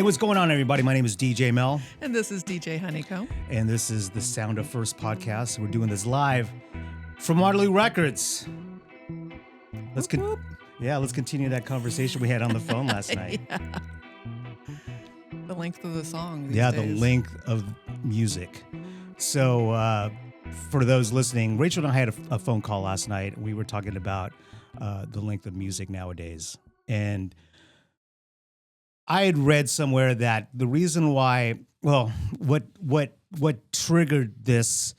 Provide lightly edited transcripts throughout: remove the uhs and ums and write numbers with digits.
Hey, what's going on, everybody? My name is DJ Mel. And this is DJ Honeycomb. And this is the Sound of First podcast. We're doing this live from Waterloo Records. Let's continue that conversation we had on the phone last night. Yeah. The length of the song these days. The length of music. So for those listening, Rachel and I had a phone call last night. We were talking about the length of music nowadays. And I had read somewhere that the reason why, what triggered this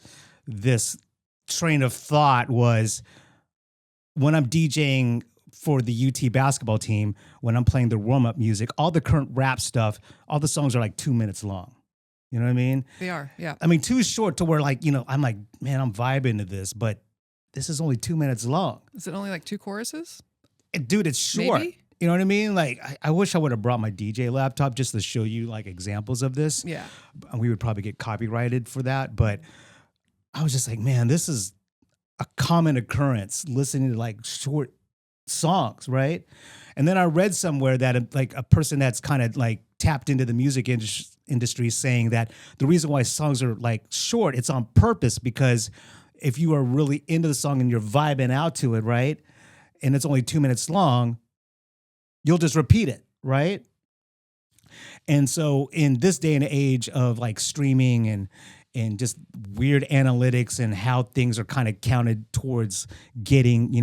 train of thought was when I'm DJing for the UT basketball team, when I'm playing the warm-up music, all the current rap stuff, all the songs are like 2 minutes long. You know what I mean? They are, yeah. I mean, too short to where I'm like, man, I'm vibing to this, but this is only 2 minutes long. Is it only like 2 choruses? Dude, it's short. Maybe? You know what I mean? Like, I wish I would have brought my DJ laptop just to show you like examples of this. Yeah. We would probably get copyrighted for that. But I was just like, man, this is a common occurrence, listening to like short songs, right? And then I read somewhere that like a person that's kind of like tapped into the music industry saying that the reason why songs are like short, it's on purpose, because if you are really into the song and you're vibing out to it, right? And it's only 2 minutes long, you'll just repeat it, right? And so in this day and age of like streaming and just weird analytics and how things are kind of counted towards getting,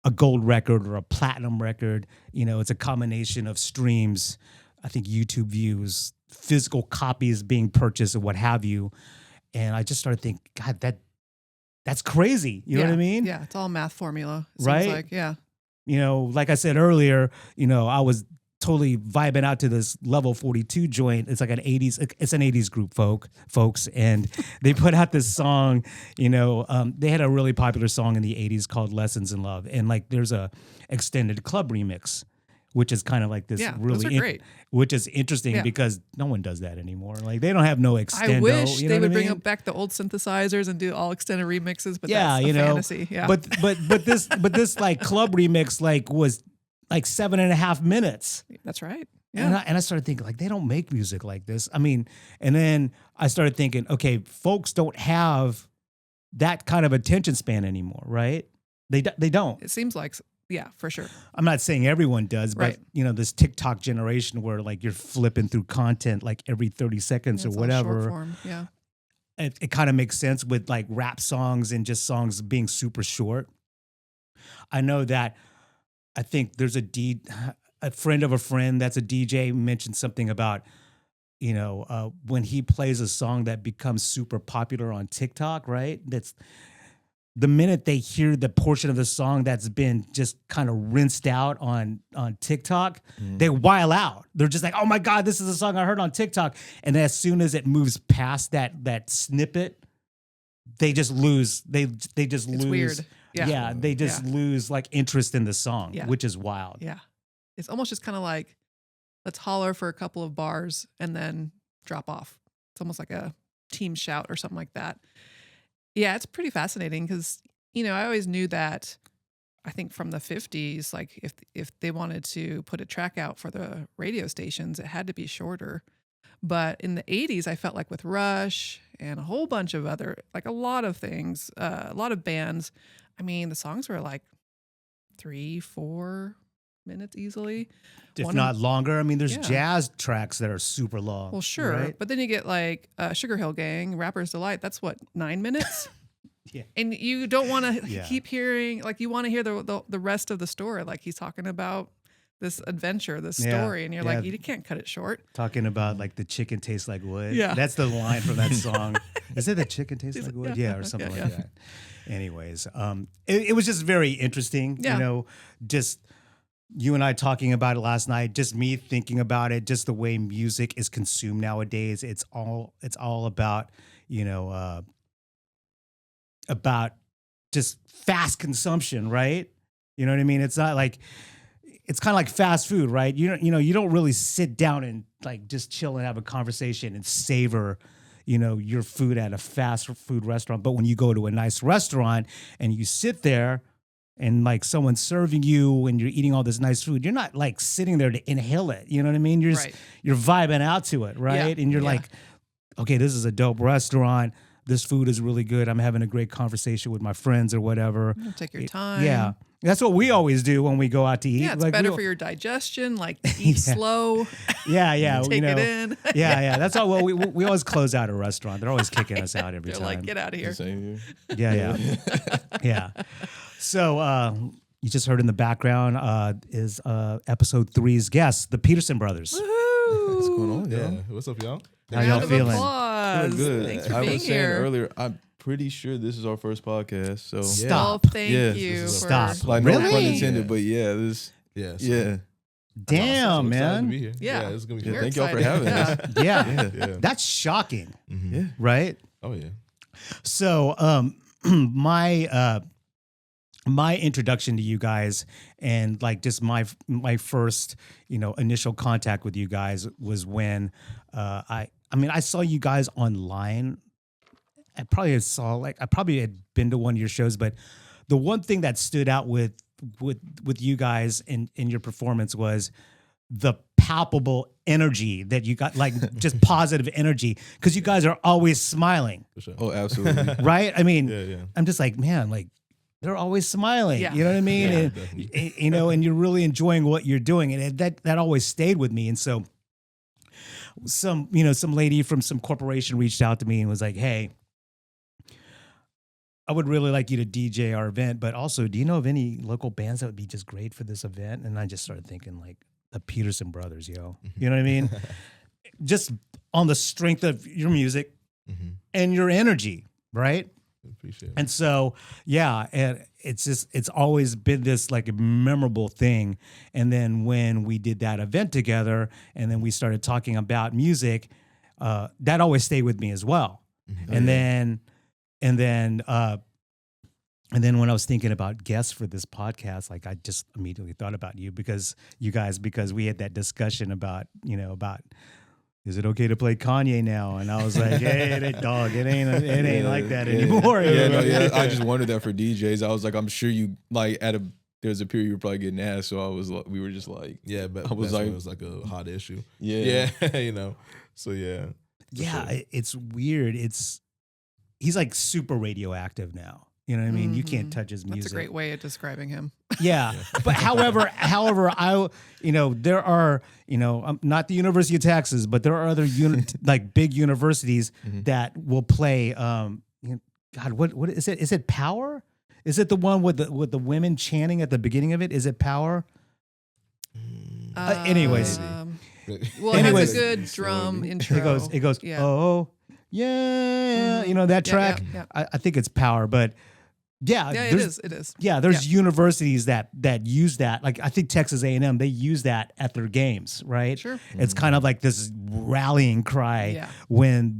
a gold record or a platinum record, it's a combination of streams, I think YouTube views, physical copies being purchased, or what have you. And I just started thinking, God, that's crazy. You know what I mean? Yeah, it's all math formula. Right? Seems like, yeah. Like I said earlier, I was totally vibing out to this Level 42 joint. It's like it's an 80s group, folks. And they put out this song, they had a really popular song in the 80s called Lessons in Love. And like there's a extended club remix, which is kind of like this really, great. Which is interesting because no one does that anymore. Like they don't have no extendo. I wish they would bring up back the old synthesizers and do all extended remixes, but yeah, that's a fantasy. Yeah. But this like club remix like was like 7.5 minutes. That's right. Yeah. And I started thinking like they don't make music like this. I mean, and then I started thinking, okay, folks don't have that kind of attention span anymore, right? They don't. It seems like. Yeah, for sure. I'm not saying everyone does, but this TikTok generation where like you're flipping through content like every 30 seconds or whatever. Short form. Yeah. It kind of makes sense with like rap songs and just songs being super short. I know that I think there's a friend of a friend that's a DJ mentioned something about, when he plays a song that becomes super popular on TikTok, right? That's the minute they hear the portion of the song that's been just kind of rinsed out on TikTok, they while out. They're just like, oh my God, this is a song I heard on TikTok. And then as soon as it moves past that snippet, they just lose. They just lose. Weird. Yeah. They just lose like interest in the song, which is wild. Yeah. It's almost just kind of like, let's holler for a couple of bars and then drop off. It's almost like a team shout or something like that. Yeah, it's pretty fascinating because, I always knew that, I think from the 50s, like if they wanted to put a track out for the radio stations, it had to be shorter. But in the 80s, I felt like with Rush and a whole bunch of other, like a lot of things, a lot of bands, I mean, the songs were like 3-4 minutes easily. If not longer. I mean, there's jazz tracks that are super long. Well, sure. Right? But then you get like Sugar Hill Gang, Rapper's Delight. That's what, 9 minutes? Yeah. And you don't want to keep hearing, like you want to hear the rest of the story. Like he's talking about this adventure, this story. And you're like, you can't cut it short. Talking about like the chicken tastes like wood. Yeah. That's the line from that song. Is it the chicken tastes like wood? Yeah, or something like that. Anyways, it was just very interesting, just you and I talking about it last night, just me thinking about it, just the way music is consumed nowadays. It's all about, about just fast consumption, right? You know what I mean? It's not like, it's kind of like fast food, right? You don't really sit down and like just chill and have a conversation and savor, your food at a fast food restaurant. But when you go to a nice restaurant and you sit there, and like someone's serving you and you're eating all this nice food, you're not like sitting there to inhale it. You know what I mean? You're just, Right. you're vibing out to it, right? And you're like, okay, this is a dope restaurant. This food is really good. I'm having a great conversation with my friends or whatever. Take your time. Yeah. That's what we always do when we go out to eat. Yeah, it's like better for your digestion. Like eat slow. Yeah. Take it in. Yeah. That's all. Well, we always close out a restaurant. They're always kicking us out every They're time. like, get out of here. Same here. Yeah. So you just heard in the background is episode 3's guest, the Peterson Brothers. Woohoo! What's going on, Yeah. y'all? What's up, y'all? How y'all Round of feeling? applause. Good. Thanks for I being was saying here. earlier, I'm pretty sure this is our first podcast. So Stop. Well, thank Yeah, you. this is For Stop. like no Really? pun intended, but yeah, this Yeah. so- yeah. Damn, I'm excited to man. be here. Yeah. This is gonna be Yeah, fun. thank y'all for excited. having us. Yeah. Yeah. That's shocking, Yeah. right? Oh yeah. So my introduction to you guys and like just my first, initial contact with you guys was when I saw you guys online. I probably had been to one of your shows, but the one thing that stood out with you guys in your performance was the palpable energy that you got, like just positive energy, because you guys are always smiling, For sure. Oh, absolutely. right? I mean, Yeah. I'm just like, man, like they're always smiling. Yeah. You know what I mean? Yeah, And, definitely. and you're really enjoying what you're doing, and that always stayed with me. And so, some lady from some corporation reached out to me and was like, "Hey, I would really like you to DJ our event, but also, do you know of any local bands that would be just great for this event?" And I just started thinking like the Peterson Brothers, yo. You know what I mean? Just on the strength of your music and your energy, right? Appreciate it. And so, yeah, and it's always been this like memorable thing. And then when we did that event together, and then we started talking about music, that always stayed with me as well. And then when I was thinking about guests for this podcast, like I just immediately thought about you because we had that discussion about is it okay to play Kanye now? And I was like, hey, dog, it ain't like that anymore. Yeah, I just wondered that for DJs. I was like, I'm sure you like there's a period you were probably getting asked, so we were just like, Yeah, but I was that's when like- it was like a hot issue. yeah, Yeah. So yeah. Yeah, sure. it's weird. He's like super radioactive now. You know what I mean? You can't touch his music. That's a great way of describing him. Yeah. But however, there are, not the University of Texas, but there are other like big universities that will play. God, what is it? Is it Power? Is it the one with the women chanting at the beginning of it? Is it Power? Anyways. Well, it Anyways. has a good drum intro. It goes. Yeah. Oh, yeah. You know that Yeah, track. yeah. I think it's Power, but yeah, Yeah, it there's- is. It is. Yeah, there's universities that use that. Like I think Texas A&M, they use that at their games, right? Sure. It's kind of like this rallying cry Yeah. when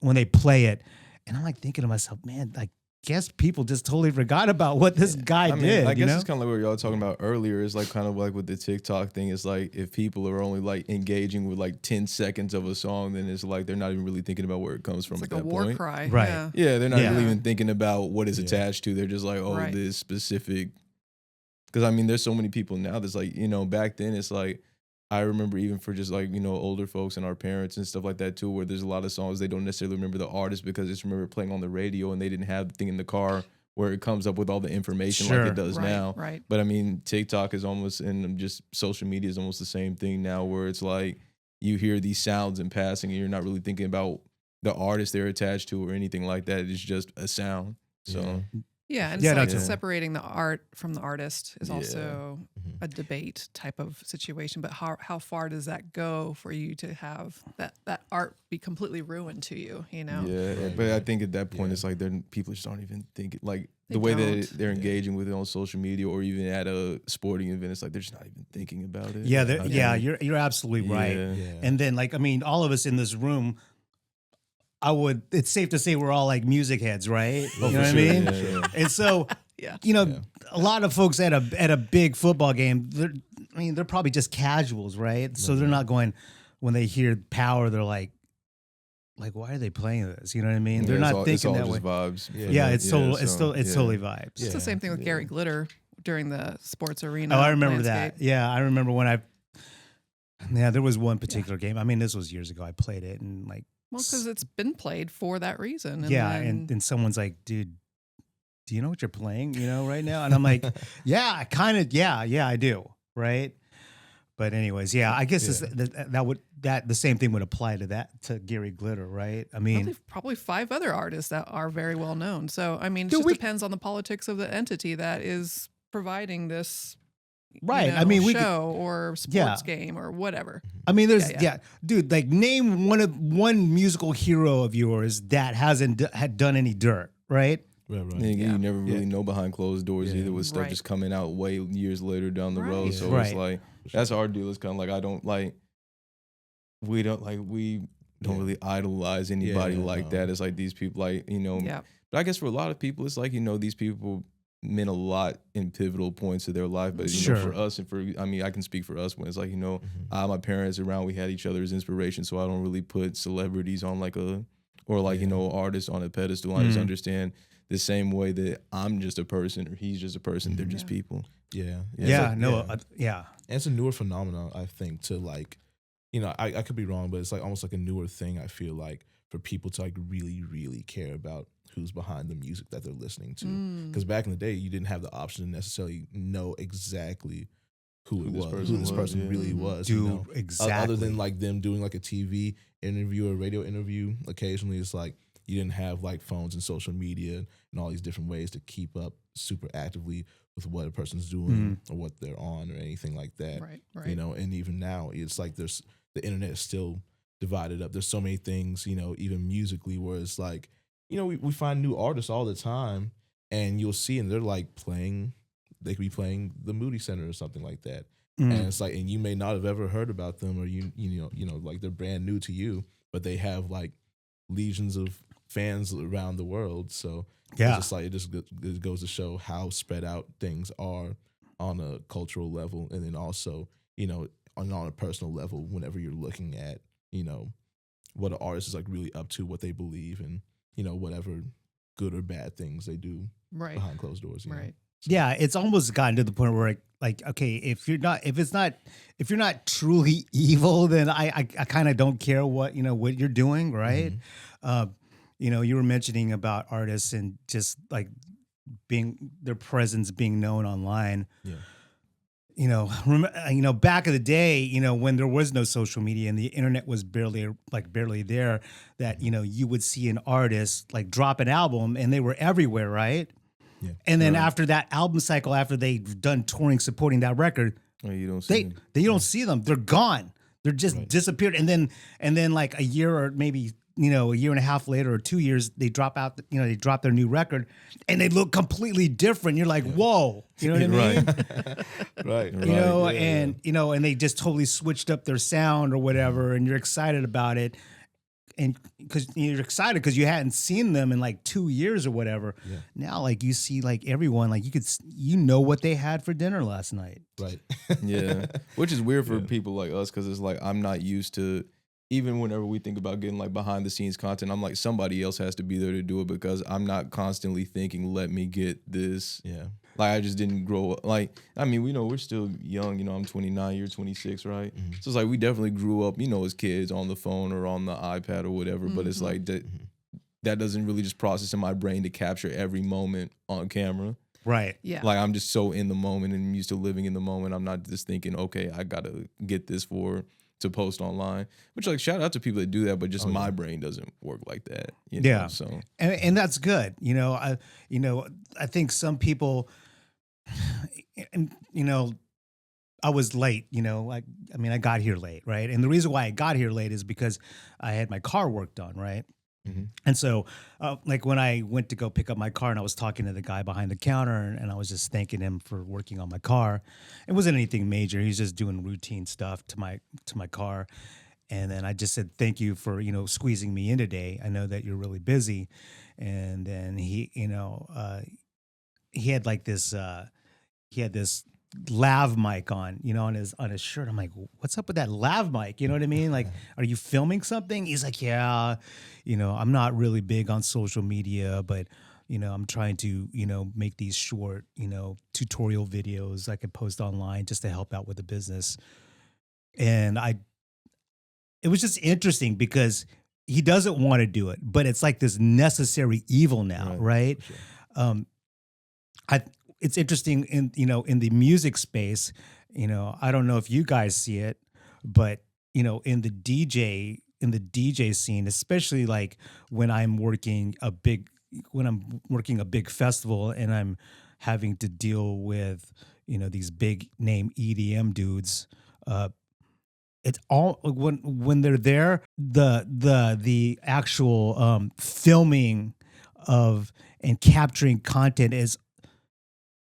they play it. And I'm like thinking to myself, man, I guess people just totally forgot about what this guy did. I guess you it's kind of like what y'all were talking about earlier. It's like kind of like with the TikTok thing. It's like if people are only like engaging with like 10 seconds of a song, then it's like they're not even really thinking about where it comes from It's at like a that war point. cry. Right. Yeah. Yeah, they're not Yeah. really even thinking about what is attached to. They're just like, oh, Right. this specific. Because I mean, there's so many people now that's like, back then it's like, I remember even for just like, older folks and our parents and stuff like that too, where there's a lot of songs they don't necessarily remember the artist because they just remember playing on the radio and they didn't have the thing in the car where it comes up with all the information like Sure. it does Right, now. right. But I mean, TikTok is almost, and just social media is almost the same thing now where it's like you hear these sounds in passing and you're not really thinking about the artist they're attached to or anything like that. It's just a sound. So Yeah, and Yeah, it's like that's it. separating the art from the artist is Yeah. also a debate type of situation. But how far does that go for you to have that art be completely ruined to you? yeah, but I think at that point it's like people just aren't even thinking like They the way don't. that they're engaging with it on social media or even at a sporting event. It's like they're just not even thinking about it. Yeah, I yeah, think. you're absolutely right. Yeah. Yeah. And then like, I mean, all of us in this room, it's safe to say we're all like music heads, right? Oh, You know for what I sure, mean? yeah. And so, Yeah. a lot of folks at a big football game, they're probably just casuals, right? So they're not going, when they hear Power, they're like, like, why are they playing this? You know what I mean? Yeah, They're it's not all, thinking that just way. vibes. Yeah. Yeah, it's yeah. totally vibes. It's the same thing with Gary Glitter during the sports arena. Oh, I remember landscape. that. Yeah, I remember when there was one particular game. I mean, this was years ago. I played it and like, Well, because it's been played for that reason. And yeah, then, and someone's like, dude, do you know what you're playing, right now? And I'm like, yeah, I kind of, yeah, I do. Right. But anyways, yeah, I guess the same thing would apply to Gary Glitter, right? I mean, probably 5 other artists that are very well known. So, I mean, it Dude, just depends on the politics of the entity that is providing this right. I mean, show or sports game or whatever. I mean, there's Yeah. Dude, like name one musical hero of yours that hasn't had done any dirt, right? Right. And you never really know behind closed doors either, with stuff Right. just coming out way years later down the road. Right. So Right. it's like that's our deal. It's kind of like we don't really idolize anybody like that. It's like these people, Yeah. But I guess for a lot of people, it's like these people meant a lot in pivotal points of their life. But Sure. for us and I can speak for us when it's like my parents around, we had each other as inspiration. So I don't really put celebrities on artists on a pedestal. I just understand the same way that I'm just a person or he's just a person. They're just people. Yeah. Yeah, And it's a newer phenomenon, I think, to like, I could be wrong, but it's like almost like a newer thing, I feel like, for people to like really, really care about who's behind the music that they're listening to. Because back in the day, you didn't have the option to necessarily know exactly who this person really was. Dude, exactly. Other than like them doing like a TV interview or radio interview, occasionally it's like you didn't have like phones and social media and all these different ways to keep up super actively with what a person's doing or what they're on or anything like that. Right. And even now it's like the internet is still divided up. There's so many things, even musically, where it's like, we find new artists all the time and you'll see, and they're like they could be playing the Moody Center or something like that. And it's like, and you may not have ever heard about them, or like they're brand new to you, but they have like legions of fans around the world. So it's just like, it goes to show how spread out things are on a cultural level. And then also, on a personal level, whenever you're looking at, what an artist is like really up to, what they believe, and, whatever good or bad things they do behind closed doors. Right. Yeah, it's almost gotten to the point where like, okay, if you're not truly evil, then I kind of don't care what you're doing, right? You were mentioning about artists and just like their presence being known online. Yeah. Back in the day, when there was no social media and the internet was barely there, that, you would see an artist like drop an album and they were everywhere, right? Yeah. And then after that album cycle, after they've done touring supporting that record, you don't see them. you don't see them. They're gone. They're just disappeared. And then like a year or maybe a year and a half later or 2 years, they drop out. They drop their new record, and they look completely different. You're like, whoa, you know what I mean? Right. And they just totally switched up their sound or whatever, and you're excited about it. And because you're excited because you hadn't seen them in like 2 years or whatever. Yeah. Now, like you see, like everyone, like you know what they had for dinner last night. Right. Yeah. Which is weird for people like us, because it's like I'm not used to. Even whenever we think about getting like behind the scenes content, I'm like, somebody else has to be there to do it, because I'm not constantly thinking, let me get this. Yeah. Like I just didn't grow up. Like, I mean, we're still young, I'm 29, you're 26, right? So it's like, we definitely grew up, as kids on the phone or on the iPad or whatever, but it's like that doesn't really just process in my brain to capture every moment on camera. Right. Yeah. Like I'm just so in the moment and used to living in the moment. I'm not just thinking, okay, I got to get this to post online, which like shout out to people that do that, but just my brain doesn't work like that. Yeah. So and that's good. I think some people, I was late, I got here late. Right. And the reason why I got here late is because I had my car worked on. Right. And so, like when I went to go pick up my car, and I was talking to the guy behind the counter, and I was just thanking him for working on my car. It wasn't anything major. He was just doing routine stuff to my car. And then I just said, thank you for, squeezing me in today. I know that you're really busy. And then he had like this, he had this lav mic on, on his shirt. I'm like, what's up with that lav mic? You know what I mean? Like, are you filming something? He's like, yeah, I'm not really big on social media, but I'm trying to, make these short, tutorial videos I can post online just to help out with the business. And it was just interesting because he doesn't want to do it, but it's like this necessary evil now, right? For sure. It's interesting in the music space. I don't know if you guys see it, but in the DJ scene, especially like when I'm working a big festival and I'm having to deal with these big name EDM dudes. It's all when they're there, the actual filming of and capturing content is,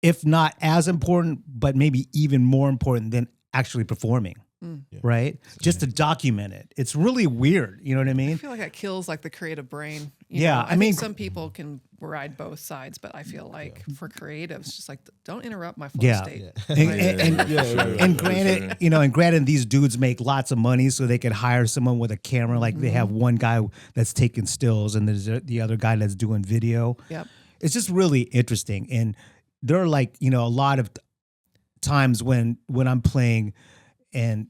if not as important, but maybe even more important than actually performing, right? Just to document it. It's really weird. You know what I I mean? feel like that kills like the creative brain. Yeah, I mean, some people can ride both sides, but I feel like for creatives, just like don't interrupt my flow state. And granted, these dudes make lots of money, so they could hire someone with a camera. Like they have one guy that's taking stills, and there's the other guy that's doing video. Yep. It's just really interesting, and there are like a lot of times when I'm playing, and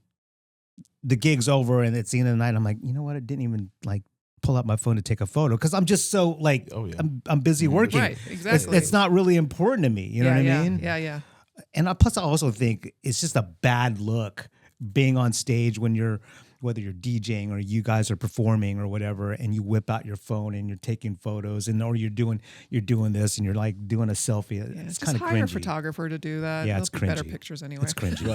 the gig's over, and it's the end of the night. I'm like, you know what? I didn't even like pull out my phone to take a photo because I'm just so like I'm busy working. Right, exactly. It's not really important to me. You know what I mean? Yeah. And plus, I also think it's just a bad look being on stage when whether you're DJing or you guys are performing or whatever, and you whip out your phone and you're taking photos, or you're doing this and you're like doing a selfie. It's kind of hire a cringy. photographer to do that. Yeah, it's They'll be better cringy. pictures anyway. It's cringy.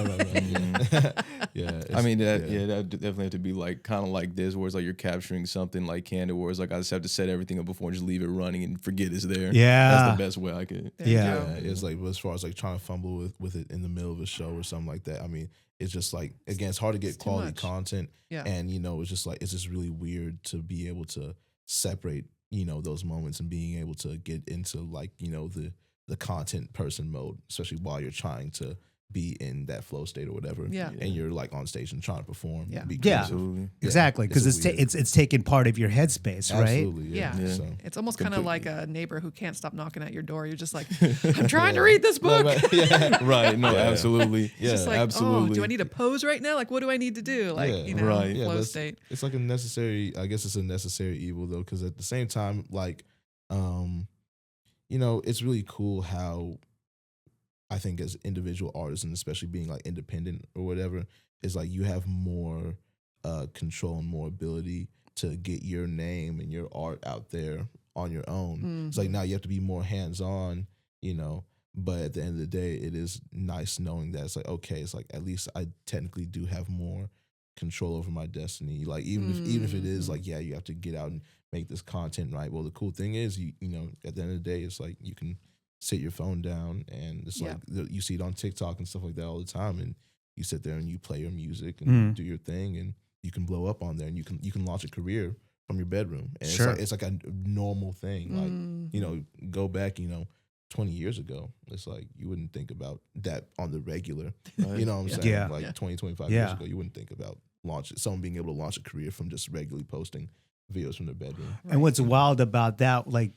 I mean, that would definitely have to be like kind of like this, where it's like you're capturing something like candid, where it's like I just have to set everything up before and just leave it running and forget it's there. Yeah, that's the best way I could. Yeah. It's like as far as like trying to fumble with it in the middle of a show or something like that. I mean, it's just like, again, it's hard to get quality content. Yeah. And, it's just really weird to be able to separate, those moments and being able to get into like, the content person mode, especially while you're trying to be in that flow state or whatever. Yeah. And you're like on stage and trying to perform. Yeah. Be Yeah. Absolutely. Exactly, because it's taking part of your headspace, right? Absolutely. Yeah. So, It's almost kind of completely. like a neighbor who can't stop knocking at your door. You're just like, I'm trying to read this book. Right. No, absolutely. It's just like, absolutely. oh, do I need to pose right now? Like, what do I need to do? Like, Right. flow but state. it's like a necessary, I guess it's a necessary evil though, because at the same time, like, it's really cool how I think as individual artists, and especially being like independent or whatever, is like you have more control and more ability to get your name and your art out there on your own. It's like now you have to be more hands-on, but at the end of the day, it is nice knowing that it's like, okay, it's like at least I technically do have more control over my destiny. Like even if it is like, yeah, you have to get out and make this content, right? Well, the cool thing is you at the end of the day, it's like you can sit your phone down, and it's like you see it on TikTok and stuff like that all the time, and you sit there and you play your music and do your thing, and you can blow up on there, and you can launch a career from your bedroom, and it's like a normal thing. Like go back 20 years ago, it's like you wouldn't think about that on the regular. Right. You know what I'm saying? Yeah. Like 20, 25 years ago, you wouldn't think about someone being able to launch a career from just regularly posting videos from their bedroom. And what's wild about that, like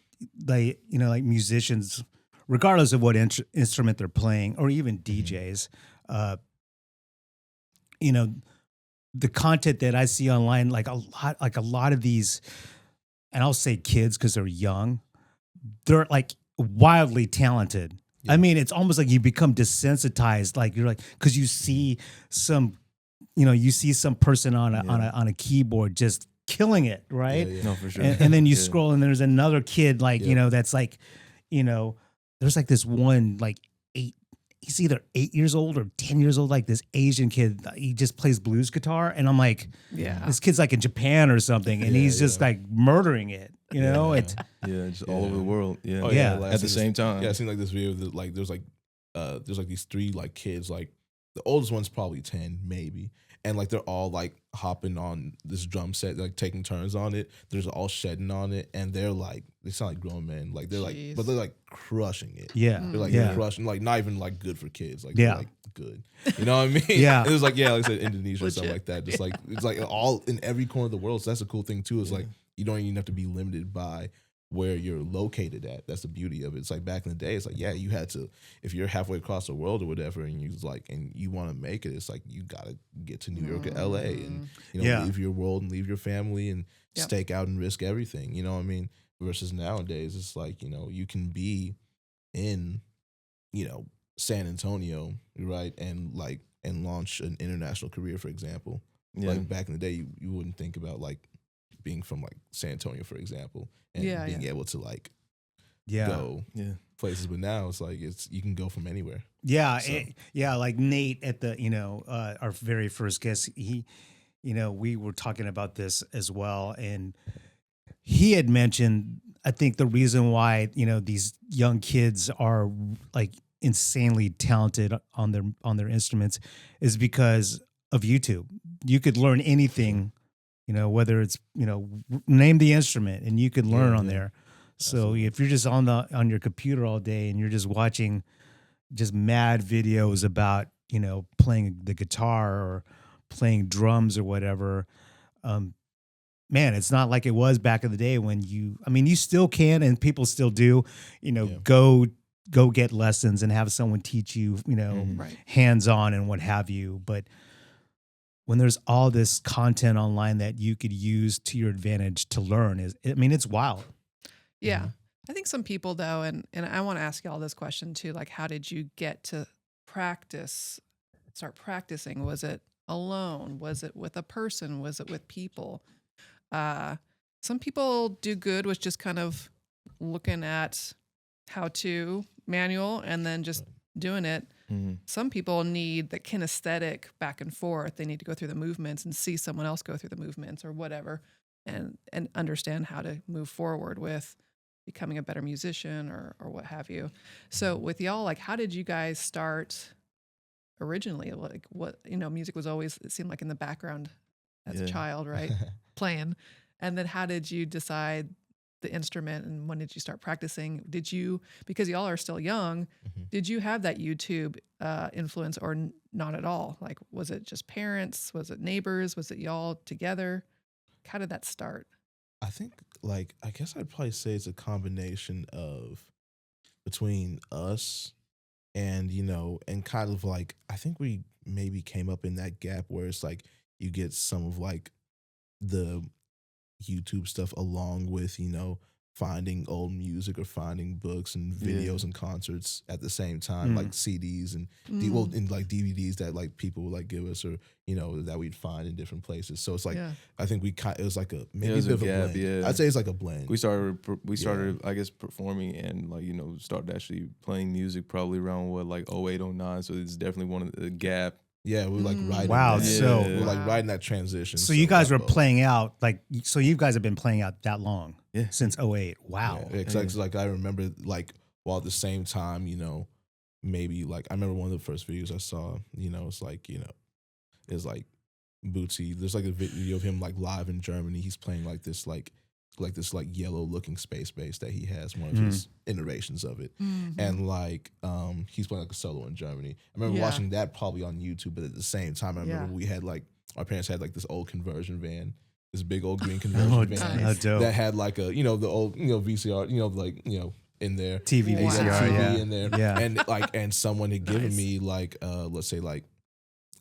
musicians, regardless of what instrument they're playing, or even DJs, the content that I see online, like a lot of these, and I'll say kids because they're young, they're like wildly talented. Yeah. I mean, it's almost like you become desensitized. Like you're like, because you see some person on a keyboard just killing it, right? No, for sure. And then you scroll, and there's another kid like that's like, there's like this one like he's either 8 years old or 10 years old, like this Asian kid. He just plays blues guitar, and I'm like, this kid's like in Japan or something, and he's just like murdering it. It's just all over the world. Yeah, Like, at the same time. Yeah, I seen like this video that like there's like these three like kids like the oldest one's probably 10 maybe, and like they're all like hopping on this drum set, like taking turns on it. There's all shedding on it, and they sound like grown men, like they're like, but they're like crushing it. Yeah. They're like Yeah. crushing, like not even like good for kids, like Yeah. they're like good. You know what I mean? Yeah. It was like, yeah, like I said, Indonesia or something Legit. like that. Just like it's like all in every corner of the world. So that's a cool thing too. Is like you don't even have to be limited by where you're located at. That's the beauty of it. It's like back in the day, it's like, yeah, you had to, if you're halfway across the world or whatever, and you like, and you want to make it, it's like you gotta get to New York or LA and leave your world and leave your family and stake out and risk everything. You know what I mean? Versus nowadays, it's like, you can be in, San Antonio, right? And launch an international career, for example. Yeah. Like back in the day, you wouldn't think about like being from like San Antonio, for example, and being able to like go places. But now it's like you can go from anywhere. Yeah, So. like Nate at the our very first guest, he we were talking about this as well, and he had mentioned, I think the reason why these young kids are like insanely talented on their instruments is because of YouTube. You could learn anything, whether it's name the instrument and you could learn on there. So Absolutely. if you're just on your computer all day and you're just watching just mad videos about playing the guitar or playing drums or whatever, man, it's not like it was back in the day when you still can, and people still do, go get lessons and have someone teach you, Right. hands-on and what have you. But when there's all this content online that you could use to your advantage to learn, it's wild. Yeah. I think some people though, and I want to ask y'all this question too, like how did you get to start practicing? Was it alone? Was it with a person? Was it with people? Some people do good with just kind of looking at how to manual and then just doing it. Mm-hmm. Some people need the kinesthetic back and forth. They need to go through the movements and see someone else go through the movements or whatever, and understand how to move forward with becoming a better musician or what have you. So with y'all, like, how did you guys start originally? Like what, music was always, it seemed like in the background as a child, right? Playing. And then how did you decide the instrument and when did you start practicing? Because y'all are still young, did you have that YouTube influence or not at all? Like, was it just parents? Was it neighbors? Was it y'all together? How did that start? I think, like, I guess I'd probably say it's a combination of between us and, and kind of like, I think we maybe came up in that gap where it's like you get some of like the YouTube stuff along with, finding old music or finding books and videos and concerts at the same time, like CDs and and like DVDs that like people would like give us, or that we'd find in different places. So it's like I think it was like a maybe a bit of a blend. Yeah. I'd say it's like a blend. We started I guess performing and like started actually playing music probably around like 08, 09. So it's definitely one of the gap. Yeah, we were like riding. Wow, that, so- we were like riding that transition. So you guys were both. playing out so you guys have been playing out that long, Yeah. since 08. Wow. Yeah, exactly. Like I remember, like while at the same time, maybe like I remember one of the first videos I saw. It's like it's like Bootsy. There's like a video of him like live in Germany. He's playing like this yellow looking space bass that he has, one of his iterations of it. And like he's playing like a solo in Germany. I remember watching that probably on YouTube, but at the same time I remember we had like our parents had like this old conversion van, this big old green conversion van How dope. that had like a the old VCR, like in there. TV And he had VCR, TV yeah. in there. Yeah. And someone had given Nice. me like let's say like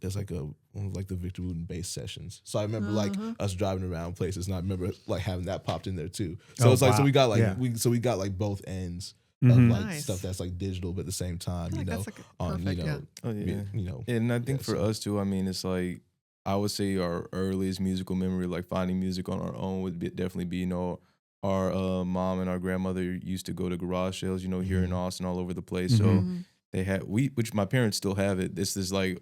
there's like one of like the Victor Wooten bass sessions. So I remember like us driving around places, and I remember like having that popped in there too. So Oh, it's like so wow. we got like Yeah. we got like both ends of Mhm. like Nice. stuff that's like digital, but at the same time, I feel like that's like on perfect, Oh yeah. And I think Yeah, for so- us too, it's like I would say our earliest musical memory, like finding music on our own, would definitely be our mom and our grandmother used to go to garage sales, here in Austin, all over the place. So they had which my parents still have it. This is like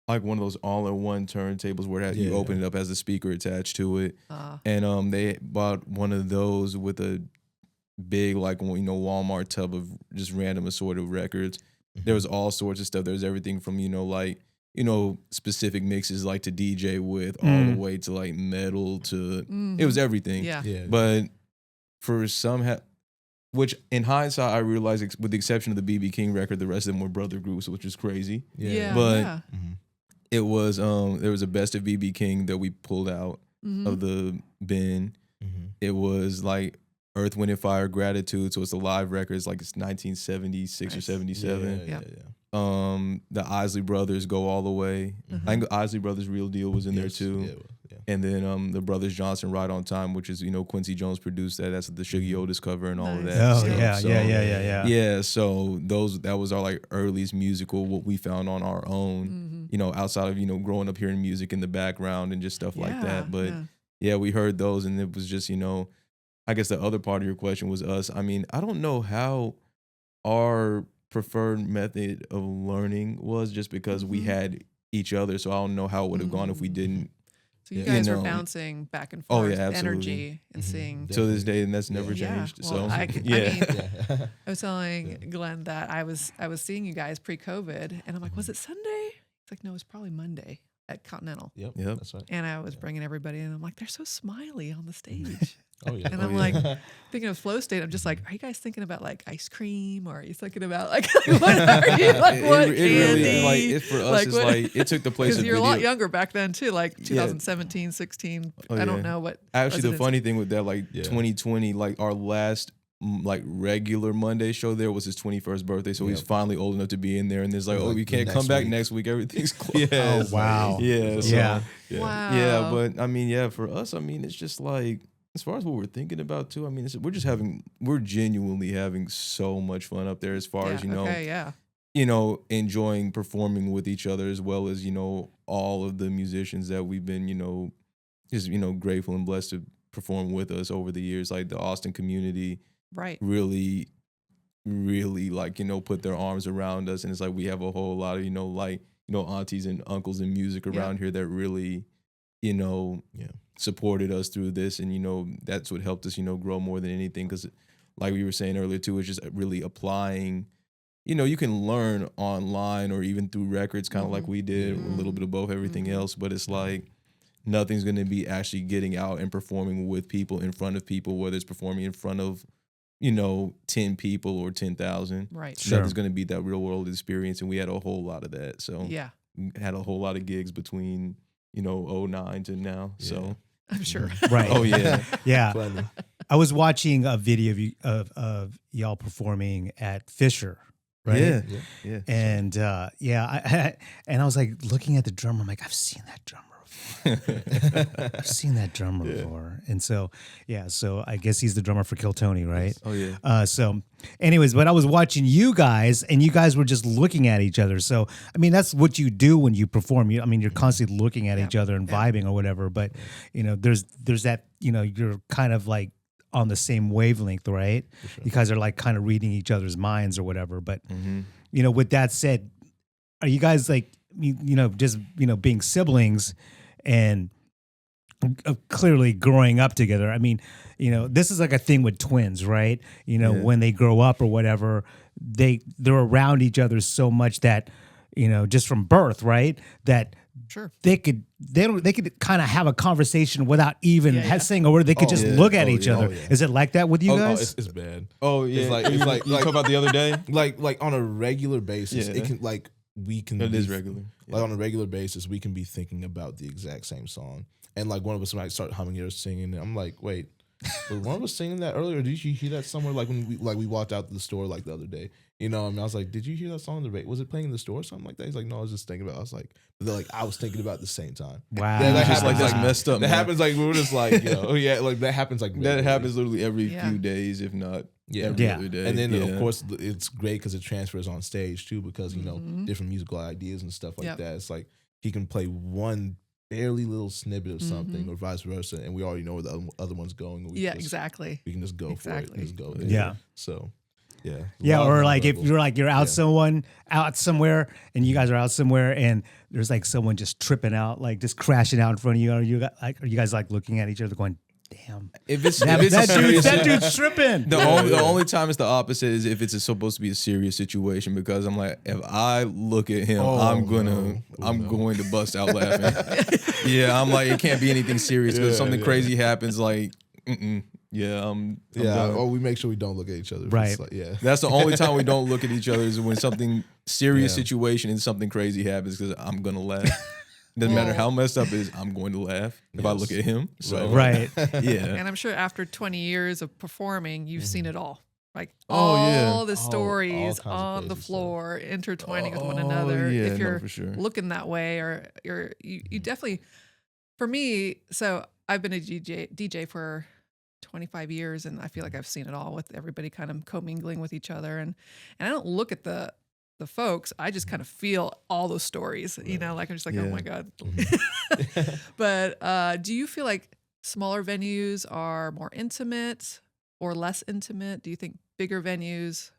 one of those all-in-one turntables where you open it up, has a speaker attached to it, and they bought one of those with a big Walmart tub of just random assorted records. there was all sorts of stuff. There was everything from, like, specific mixes like to DJ with all the way to like metal to, it was everything. Yeah. Yeah. But for some, which in hindsight, I realized with the exception of the BB King record, the rest of them were brother groups, which is crazy. Yeah. But yeah. it was, there was a best of BB King that we pulled out of the bin. It was like Earth, Wind and Fire, Gratitude. So it's a live record. It's like it's 1976 or 77. Yeah. The Isley Brothers Go All the Way. I think the Isley Brothers Real Deal was in there too. Yeah. And then the Brothers Johnson Right on Time, which is, Quincy Jones produced that. That's the Shuggy Otis cover and all of Nice. that. Oh, stuff. yeah, So, yeah. yeah, so that was our like earliest musical, what we found on our own, outside of, growing up hearing music in the background and just stuff like that. But yeah, we heard those, and it was just, I guess the other part of your question was us. I mean, I don't know how our preferred method of learning was, just because we had each other. So I don't know how it would have gone if we didn't. So you guys were bouncing back and forth energy and seeing. To this day, and that's never changed. Well, So I was telling Glenn that I was seeing you guys pre-COVID, and I'm like, was it Sunday? It's like, no, it was probably Monday at Continental. Yep. That's right. And I was bringing everybody in, and I'm like, they're so smiley on the stage. Oh yeah. And I'm like, thinking of flow state, I'm just like, are you guys thinking about like ice cream, or are you thinking about like what are you like what it candy? really, like, it for us, it's what- like it took the place Because of you're video. a lot younger back then too, like 2017, 16. I don't know what. Actually, the was it? funny thing with that, like 2020, like our last like regular Monday show there was his 21st birthday, so he's finally old enough to be in there. And there's like, oh, you can't come back next week. Everything's closed. Oh, wow. Yeah. So, Yeah. Wow. Yeah, but I mean, for us, I mean, it's just like, as far as what we're thinking about too, I mean, we're genuinely having so much fun up there, as far as, enjoying performing with each other, as well as, all of the musicians that we've been, just, grateful and blessed to perform with us over the years. Like the Austin community really, really like, put their arms around us. And it's like, we have a whole lot of, aunties and uncles in music around here that really, supported us through this. And, that's what helped us, grow more than anything. Because like we were saying earlier too, it's just really applying, you can learn online or even through records, kind of like we did, a little bit of both, everything else. But it's like, nothing's going to be actually getting out and performing with people, in front of people, whether it's performing in front of, 10 people or 10,000. Right. Sure. Nothing's going to be that real world experience. And we had a whole lot of that. So we had a whole lot of gigs between, 09 to now. Yeah. So I'm sure. Right. Oh yeah. Yeah. Funny. I was watching a video of you of y'all performing at Fisher, right? Yeah. And and I was like looking at the drummer. I'm like, I've seen that drummer before. I've seen that drummer before. And so I guess he's the drummer for Kill Tony, right? Oh yeah. So anyways, but I was watching you guys, and you guys were just looking at each other. So I mean, that's what you do when you perform. You're constantly looking at each other and vibing or whatever. But there's that, you're kind of like on the same wavelength, right? Sure. You guys are like kind of reading each other's minds or whatever. But with that said, are you guys like just being siblings and clearly growing up together? I mean, this is like a thing with twins, right? When they grow up or whatever, they're around each other so much that just from birth, right? That Sure. they could kind of have a conversation without even saying a word. They could just look at each other. Is it like that with you guys? It's bad. Oh yeah. It's like you talk about the other day. like on a regular basis, Yeah. it can we can. It be, is regular. Like on a regular basis, we can be thinking about the exact same song, and like one of us might start humming it or singing. And I'm like, wait, was one of us singing that earlier? Did you hear that somewhere? Like when we walked out to the store like the other day. I was like, did you hear that song? Was it playing in the store or something like that? He's like, no, I was just thinking about it. I was like, but they're like, I was thinking about it at the same time. Wow. Yeah, that Just happens, like that's messed up. That man. happens like we were just like, like that happens like That regularly. happens literally every few days, if not every other day. And then of course it's great because it transfers on stage too, because different musical ideas and stuff like that. It's like he can play one barely little snippet of something or vice versa, and we already know where the other one's going. And exactly. We can just go for it. And just go there. Yeah. So yeah. Yeah, or like if you're you're out out somewhere, and you guys are out somewhere, and there's like someone just tripping out, like just crashing out in front of you. Are you guys like looking at each other going, damn. If it's That, if it's a serious, that dude's tripping. the only time it's the opposite is if it's supposed to be a serious situation, because I'm like, if I look at him, I'm going to bust out laughing. Yeah, I'm like, it can't be anything serious, because something crazy happens, like, yeah, I'm done. Or we make sure we don't look at each other. Right. Like, yeah. That's the only time we don't look at each other, is when something serious situation and something crazy happens, because I'm gonna laugh. Doesn't matter how messed up it is, I'm going to laugh if I look at him. So Right. yeah. And I'm sure after 20 years of performing, you've seen it all. Like Oh, yeah. all the stories kinds of on the crazy floor, intertwining with one another. yeah, If no, you're for sure. looking that way, or you definitely, for me, so I've been a DJ for 25 years, and I feel like I've seen it all, with everybody kind of commingling with each other, and I don't look at the folks. I just kind of feel all those stories, you know, like I'm just like, oh my God. But do you feel like smaller venues are more intimate or less intimate? Do you think bigger venues,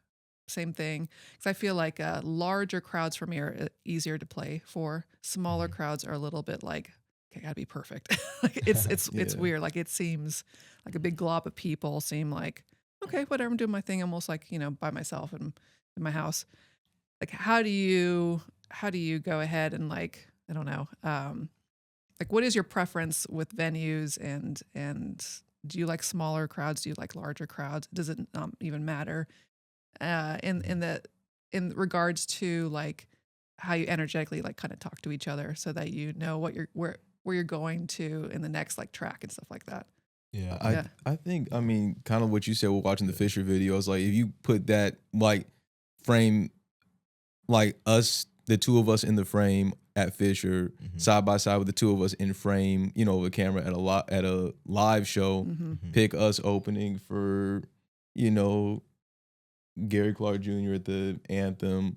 same thing? Because I feel like larger crowds for me are easier to play for. Smaller crowds are a little bit like, okay, gotta be perfect. Like it's weird. Like it seems like a big glob of people seem like, okay, whatever, I'm doing my thing, almost like, you know, by myself and in my house. Like how do you go ahead and, like, I don't know, like what is your preference with venues, and do you like smaller crowds? Do you like larger crowds? Does it even matter? In regards to like how you energetically like kind of talk to each other, so that you know what you're where you're going to in the next like track and stuff like that. Yeah. I think, I mean, kind of what you said, we're watching the Fisher videos, like if you put that like frame, like us, the two of us in the frame at Fisher, side by side with the two of us in frame, you know, with a camera at a live show, pick us opening for, you know, Gary Clark Jr. at the Anthem,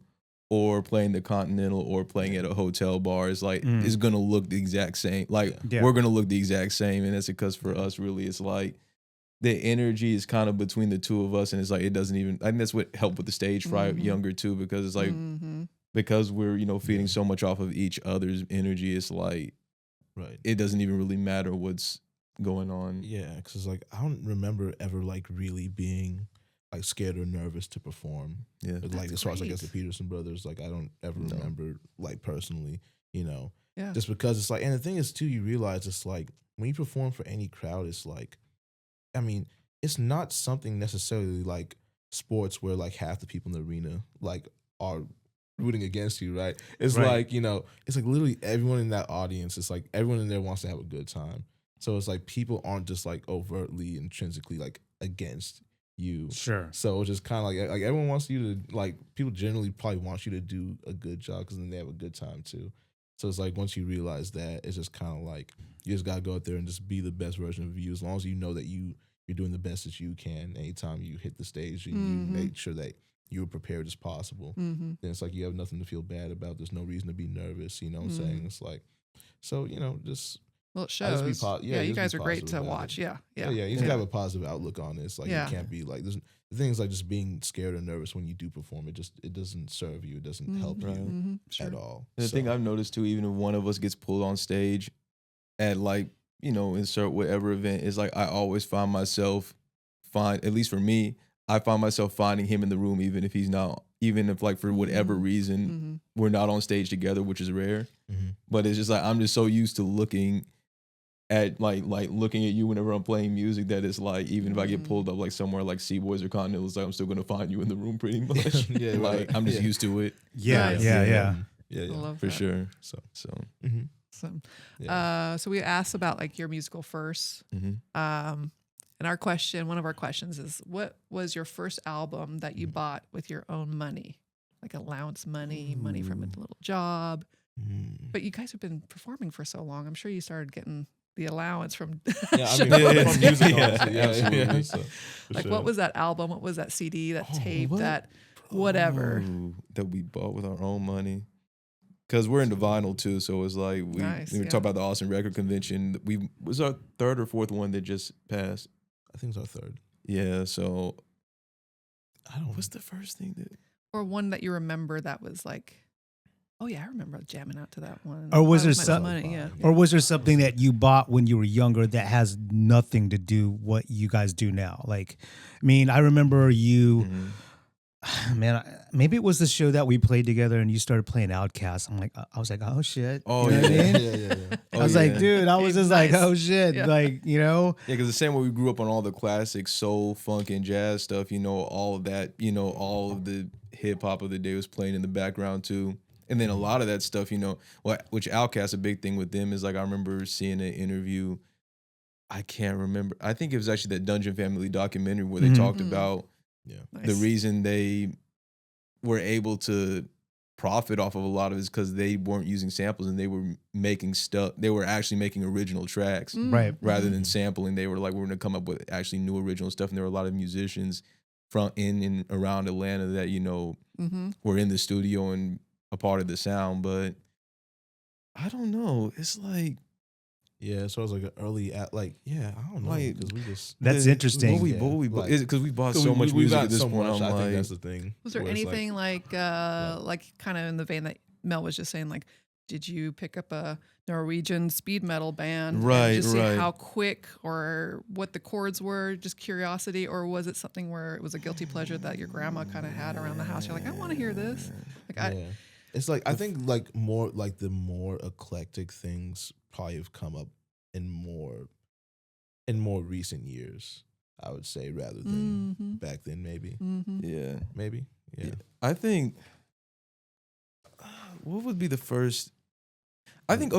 or playing the Continental, or playing at a hotel bar, is like, it's gonna look the exact same. Like we're gonna look the exact same, and that's because for us, really, it's like the energy is kind of between the two of us, and it's like it doesn't even. I think that's what helped with the stage fright younger too, because it's like because we're, you know, feeding so much off of each other's energy. It's like it doesn't even really matter what's going on. Yeah, because like I don't remember ever like really being like scared or nervous to perform. Yeah, like as far as like as the Peterson Brothers, like I don't ever remember like personally, you know, just because it's like, and the thing is too, you realize it's like when you perform for any crowd, it's like, I mean, it's not something necessarily like sports where like half the people in the arena like are rooting against you, right? It's like, you know, it's like literally everyone in that audience, it's like everyone in there wants to have a good time. So it's like people aren't just like overtly intrinsically like against you. Sure. So it's just kind of like everyone wants you to, like, people generally probably want you to do a good job because then they have a good time too. So it's like once you realize that, it's just kind of like you just gotta go out there and just be the best version of you, as long as you know that you're doing the best that you can. Anytime you hit the stage, and you make sure that you're prepared as possible. Then it's like you have nothing to feel bad about. There's no reason to be nervous. You know what I'm saying? It's like, so, you know, just. Well, it shows. You guys are great to about watch. it. Yeah. You just have a positive outlook on this. Like you can't be like, the things like just being scared or nervous when you do perform. It doesn't serve you. It doesn't help you at all. And the thing I've noticed too, even if one of us gets pulled on stage at, like, you know, insert whatever event, is like I always find myself at least for me, I find myself finding him in the room, even if he's not, even if like for whatever reason we're not on stage together, which is rare. But it's just like I'm just so used to looking at like looking at you whenever I'm playing music, that it's like even if I get pulled up like somewhere like Seaboys or Continental, it's like I'm still gonna find you in the room pretty much. Like I'm just used to it. Nice. Yeah. I love for that. sure. So So we asked about like your musical first. And one of our questions is, what was your first album that you bought with your own money? Like allowance money, money from a little job. But you guys have been performing for so long. I'm sure you started getting the allowance from shows. From music, absolutely. So, like, what was that album? What was that CD, that tape, that whatever? That we bought with our own money. Because we're into vinyl too, so it's like we talk about the Austin Record Convention. Was our third or fourth one that just passed. I think it's our third. Yeah, so what's the first thing that, or one that you remember that was like, Oh yeah, I remember jamming out to that one. Or was Why there Much some- money? Yeah. Or was there something that you bought when you were younger that has nothing to do what you guys do now? Like, I mean, I remember you, man, maybe it was the show that we played together and you started playing Outkast. I was like, oh shit. Oh, You know what I yeah. mean? Oh, I was yeah. like, dude, I was just like, Nice. oh shit. Yeah. Like, you know? Yeah, because the same way we grew up on all the classic soul, funk, and jazz stuff, you know, all of that, you know, all of the hip hop of the day was playing in the background too. And then a lot of that stuff, you know, which Outkast, a big thing with them is like I remember seeing an interview. I can't remember. I think it was actually that Dungeon Family documentary where they Mhm. talked about Nice. the reason they were able to profit off of a lot of it is because they weren't using samples and they were making stuff. They were actually making original tracks Right. rather than sampling. They were like, we're going to come up with actually new original stuff. And there were a lot of musicians from in and around Atlanta that, you know, were in the studio and a part of the sound. But I don't know. It's like, Yeah, so it was like an early at I don't know, Like, because we just That's the- interesting. What we like- because we bought 'cause so much we music got at this so point. much, I'm I like, think that's the thing. Was there where it's anything like kind of in the vein that Mel was just saying, like, did you pick up a Norwegian speed metal band Right, and just see right. how quick or what the chords were, just curiosity, or was it something where it was a guilty pleasure that your grandma kind of had around the house? You're like, I want to hear this. Like, yeah. It's like I think like more like the more eclectic things probably have come up in more recent years, I would say, rather than back then. Maybe, yeah. maybe, yeah. I think what would be the first? I think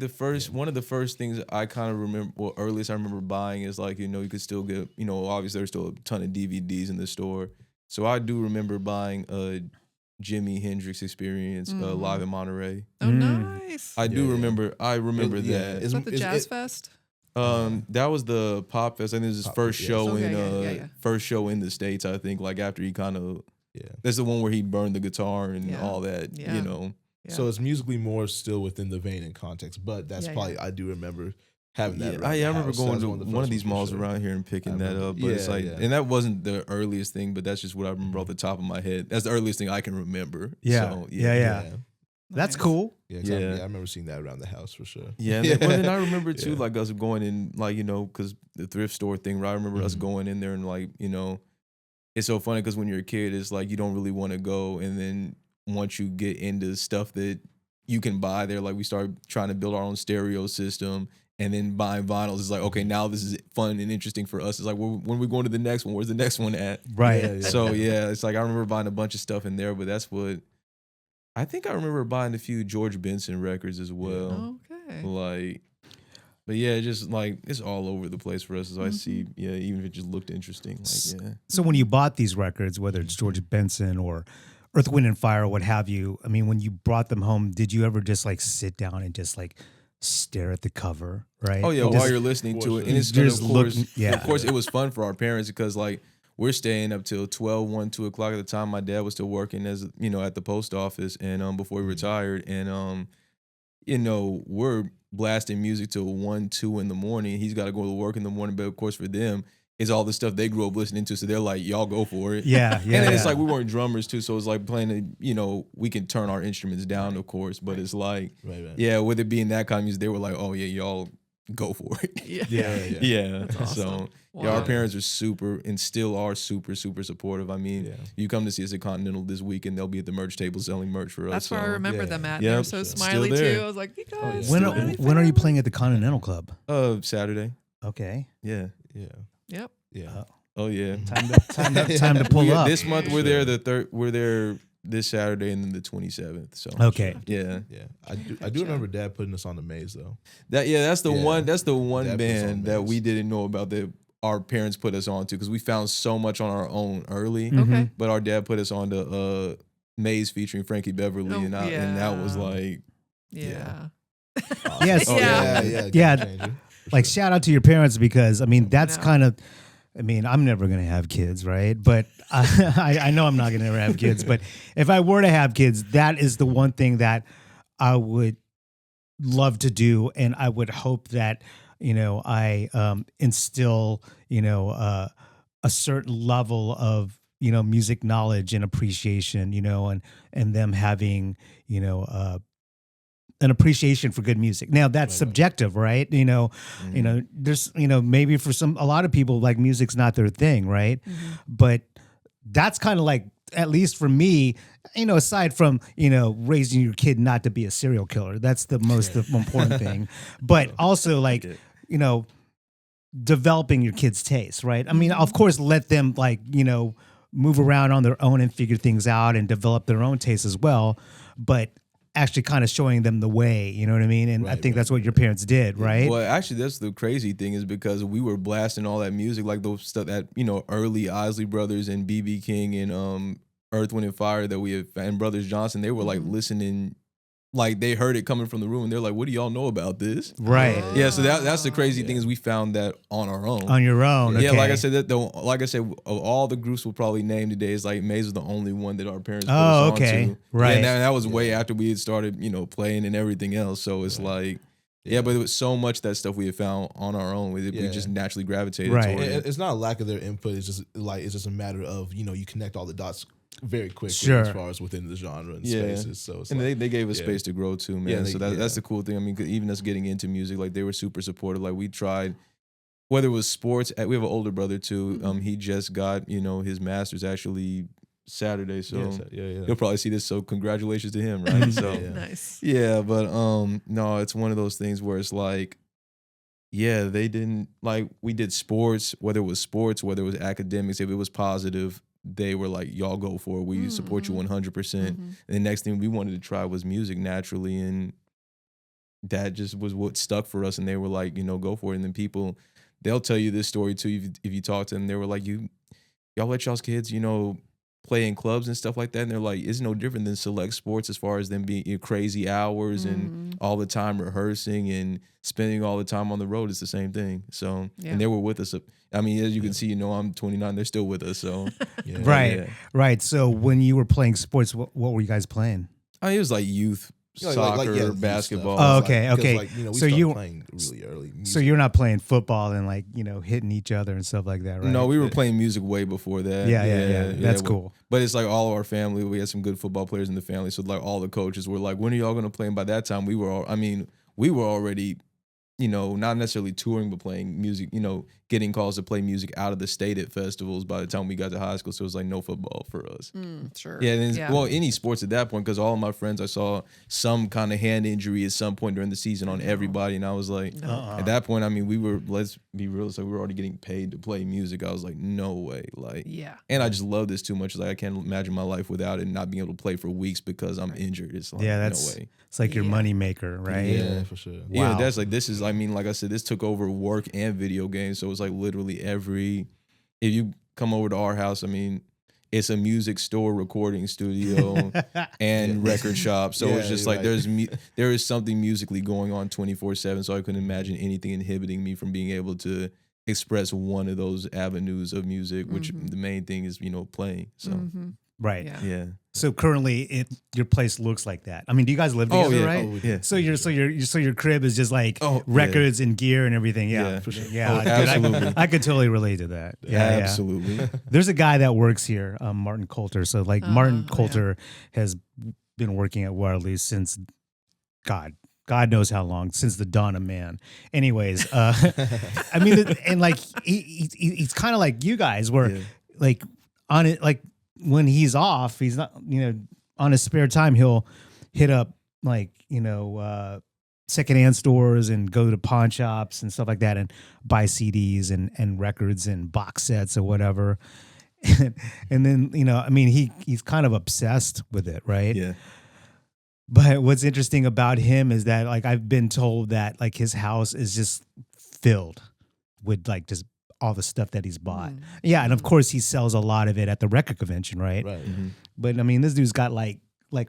the first one of the first things I kind of remember, well, earliest I remember buying is like, you know, you could still get, you know, obviously there's still a ton of DVDs in the store. So I do remember buying a Jimi Hendrix Experience live in Monterey. oh, nice. I do Yeah. remember. I remember that. Is that the Jazz Fest? That was the Pop Fest. I think it was his Pop first Fest, show yes. in Okay, yeah. first show in the States. I think like after he kind of Yeah. that's the one where he burned the guitar and Yeah. all that. Yeah. You know. Yeah. So it's musically more still within the vein and context, but that's Yeah, probably I do remember having that. Yeah, around I the remember house. That going was to one of the one of first these ones for malls sure. around here and picking I that remember. up. But it's Yeah, like, yeah. and that wasn't the earliest thing, but that's just what I remember off the top of my head. That's the earliest thing I can remember. Yeah. So, Yeah. That's Nice. cool. Yeah, 'cause I remember seeing that around the house for sure. Yeah, and then I remember too, Yeah. like us going in, like, you know, because the thrift store thing, right? I remember us Mhm. going in there and like, you know, it's so funny because when you're a kid, it's like you don't really want to go, and then once you get into stuff that you can buy there, like we started trying to build our own stereo system, and then buying vinyls. It's like, okay, now this is fun and interesting for us. It's like, when we going to the next one, where's the next one at? Right. Yeah, yeah. So yeah, it's like I remember buying a bunch of stuff in there, but that's what I think I remember buying a few George Benson records as well. Okay. Like, but yeah, just like it's all over the place for us. As I see, Mm-hmm. yeah, even if it just looked interesting, like yeah. So when you bought these records, whether it's George Benson or Earth, Wind, and Fire, or what have you, I mean, when you brought them home, did you ever just like sit down and just like stare at the cover, right? Oh yeah, And while just- you're listening to it, and You're it's gonna, just of course, looking- yeah. of course, it was fun for our parents because like we're staying up till 12, 1, 2 o'clock at the time. My dad was still working as you know at the post office, and before he retired, and you know we're blasting music till 1, 2 in the morning. He's got to go to work in the morning, but of course for them, it's all the stuff they grew up listening to, so they're like, y'all go for it. Yeah, And then it's yeah. like we weren't drummers too, so it's like playing. You know, we can turn our instruments down, of course, but it's like, Right. yeah, with it being that kind of music, they were like, oh yeah, y'all go for it. Yeah. Yeah. Yeah. That's awesome. So yeah, our Wow. parents are super and still are super, super supportive. I mean, Yeah. you come to see us at Continental this week and they'll be at the merch table selling merch for us. That's where I so, remember yeah. them at. Yep. They're so Still smiley there. too. I was like, you guys. yeah. When smiley when are you family. playing at the Continental Club? Saturday. Okay, Yeah. Yeah. Yep. Yeah. Oh yeah. time to pull up. This month we're Sure. there we're there this Saturday and then the 27th. So Okay. yeah. Yeah. I do remember Dad putting us on the maze though. That's the Yeah. one That puts on band that bands. we didn't know about that our parents put us on to because we found so much on our own early. Mhm. Okay. But our dad put us on to Maze featuring Frankie Beverly, Oh, and that was yeah. like, Yeah. Yes. Oh, Yeah. Yeah. Yeah. Game changer, for Like sure. shout out to your parents because I mean that's know. kind of. I mean, I'm never gonna have kids, right? But I know I'm not gonna ever have kids. But if I were to have kids, that is the one thing that I would love to do, and I would hope that I instill a certain level of music knowledge and appreciation, and them having, an appreciation for good music. Now that's subjective, right? There's, maybe for a lot of people, like music's not their thing, right? But that's kind of like, at least for me, aside from, raising your kid not to be a serial killer, that's the most important thing. But also like, developing your kids' taste, right? I mean, of course, let them like, move around on their own and figure things out and develop their own taste as well. But actually kind of showing them the way, you know what I mean? And I think that's what your parents did, right? Well, actually, that's the crazy thing is because we were blasting all that music, like those stuff that, early Isley Brothers and BB King and Earth, Wind, and Fire that we had, and Brothers Johnson, they were like listening, like they heard it coming from the room and they're like, what do y'all know about this? Right. Yeah, so that's the crazy thing is we found that on our own. On your own. Yeah, okay. like I said, of all the groups we'll probably name today, it's like Maze was the only one that our parents put us on to. Right. And that was way after we had started, playing and everything else. So it's like, but there was so much that stuff we had found on our own. We just naturally gravitated toward it. It's not a lack of their input. It's just a matter of, you connect all the dots very quickly Sure. as far as within the genre and spaces. So it's and like, they gave us space to grow too, man. Yeah, So that's the cool thing. I mean, 'cause even us getting into music, like they were super supportive. Like we tried, whether it was sports. We have an older brother too. He just got his master's actually Saturday, so you'll probably see this. So congratulations to him, right? So Nice. yeah, but no, it's one of those things where it's like, yeah, they didn't like we did sports, whether it was academics, if it was positive. They were like, y'all go for it. We support you 100%. And the next thing we wanted to try was music naturally. And that just was what stuck for us. And they were like, go for it. And then people, they'll tell you this story too. If you talk to them, they were like, y'all let y'all's kids, play in clubs and stuff like that. And they're like, it's no different than select sports as far as them being crazy hours and all the time rehearsing and spending all the time on the road. It's the same thing. So, and they were with us. I mean, as you can see, I'm 29. They're still with us. So, Right. So when you were playing sports, what were you guys playing? I mean, it was like youth. Soccer, basketball. Oh, okay. We so you playing really early. Music. So you're not playing football and like hitting each other and stuff like that, right? No, we were playing music way before that. Yeah. That's cool. But it's like all of our family. We had some good football players in the family, so like all the coaches were like, "When are y'all going to play?" And by that time, we were already, not necessarily touring, but playing music. Getting calls to play music out of the state at festivals. By the time we got to high school, so it was like no football for us. Sure. Yeah, and well, any sports at that point, because all of my friends, I saw some kind of hand injury at some point during the season on everybody, and I was like, at that point, I mean, let's be real, so we were already getting paid to play music. I was like, no way, like, and I just love this too much. Like, I can't imagine my life without it, and not being able to play for weeks because I'm injured. It's like, no way. It's like your money maker, right? Yeah, for sure. Yeah, that's like this is. I mean, like I said, this took over work and video games, so it's like literally if you come over to our house, I mean, it's a music store, recording studio, and record shop. So it's just like there is something musically going on 24/7. So I couldn't imagine anything inhibiting me from being able to express one of those avenues of music, which the main thing is playing. So right, yeah. So currently, your place looks like that. I mean, do you guys live together, right? Oh, yeah. So your crib is just like records and gear and everything. Yeah, for sure. Yeah, absolutely. I could totally relate to that. Yeah, absolutely. There's a guy that works here, Martin Coulter. So like Martin Coulter has been working at Wildly since God knows how long, since the dawn of man. Anyways, I mean, and like he's kind of like you guys, where like on it, like. When he's off, he's not, on his spare time, he'll hit up like, secondhand stores and go to pawn shops and stuff like that and buy CDs and records and box sets or whatever. And then, I mean, he's kind of obsessed with it, right? Yeah. But what's interesting about him is that like I've been told that like his house is just filled with like just all the stuff that he's bought. Yeah, and of course he sells a lot of it at the record convention, right? Right. But I mean, this dude's got like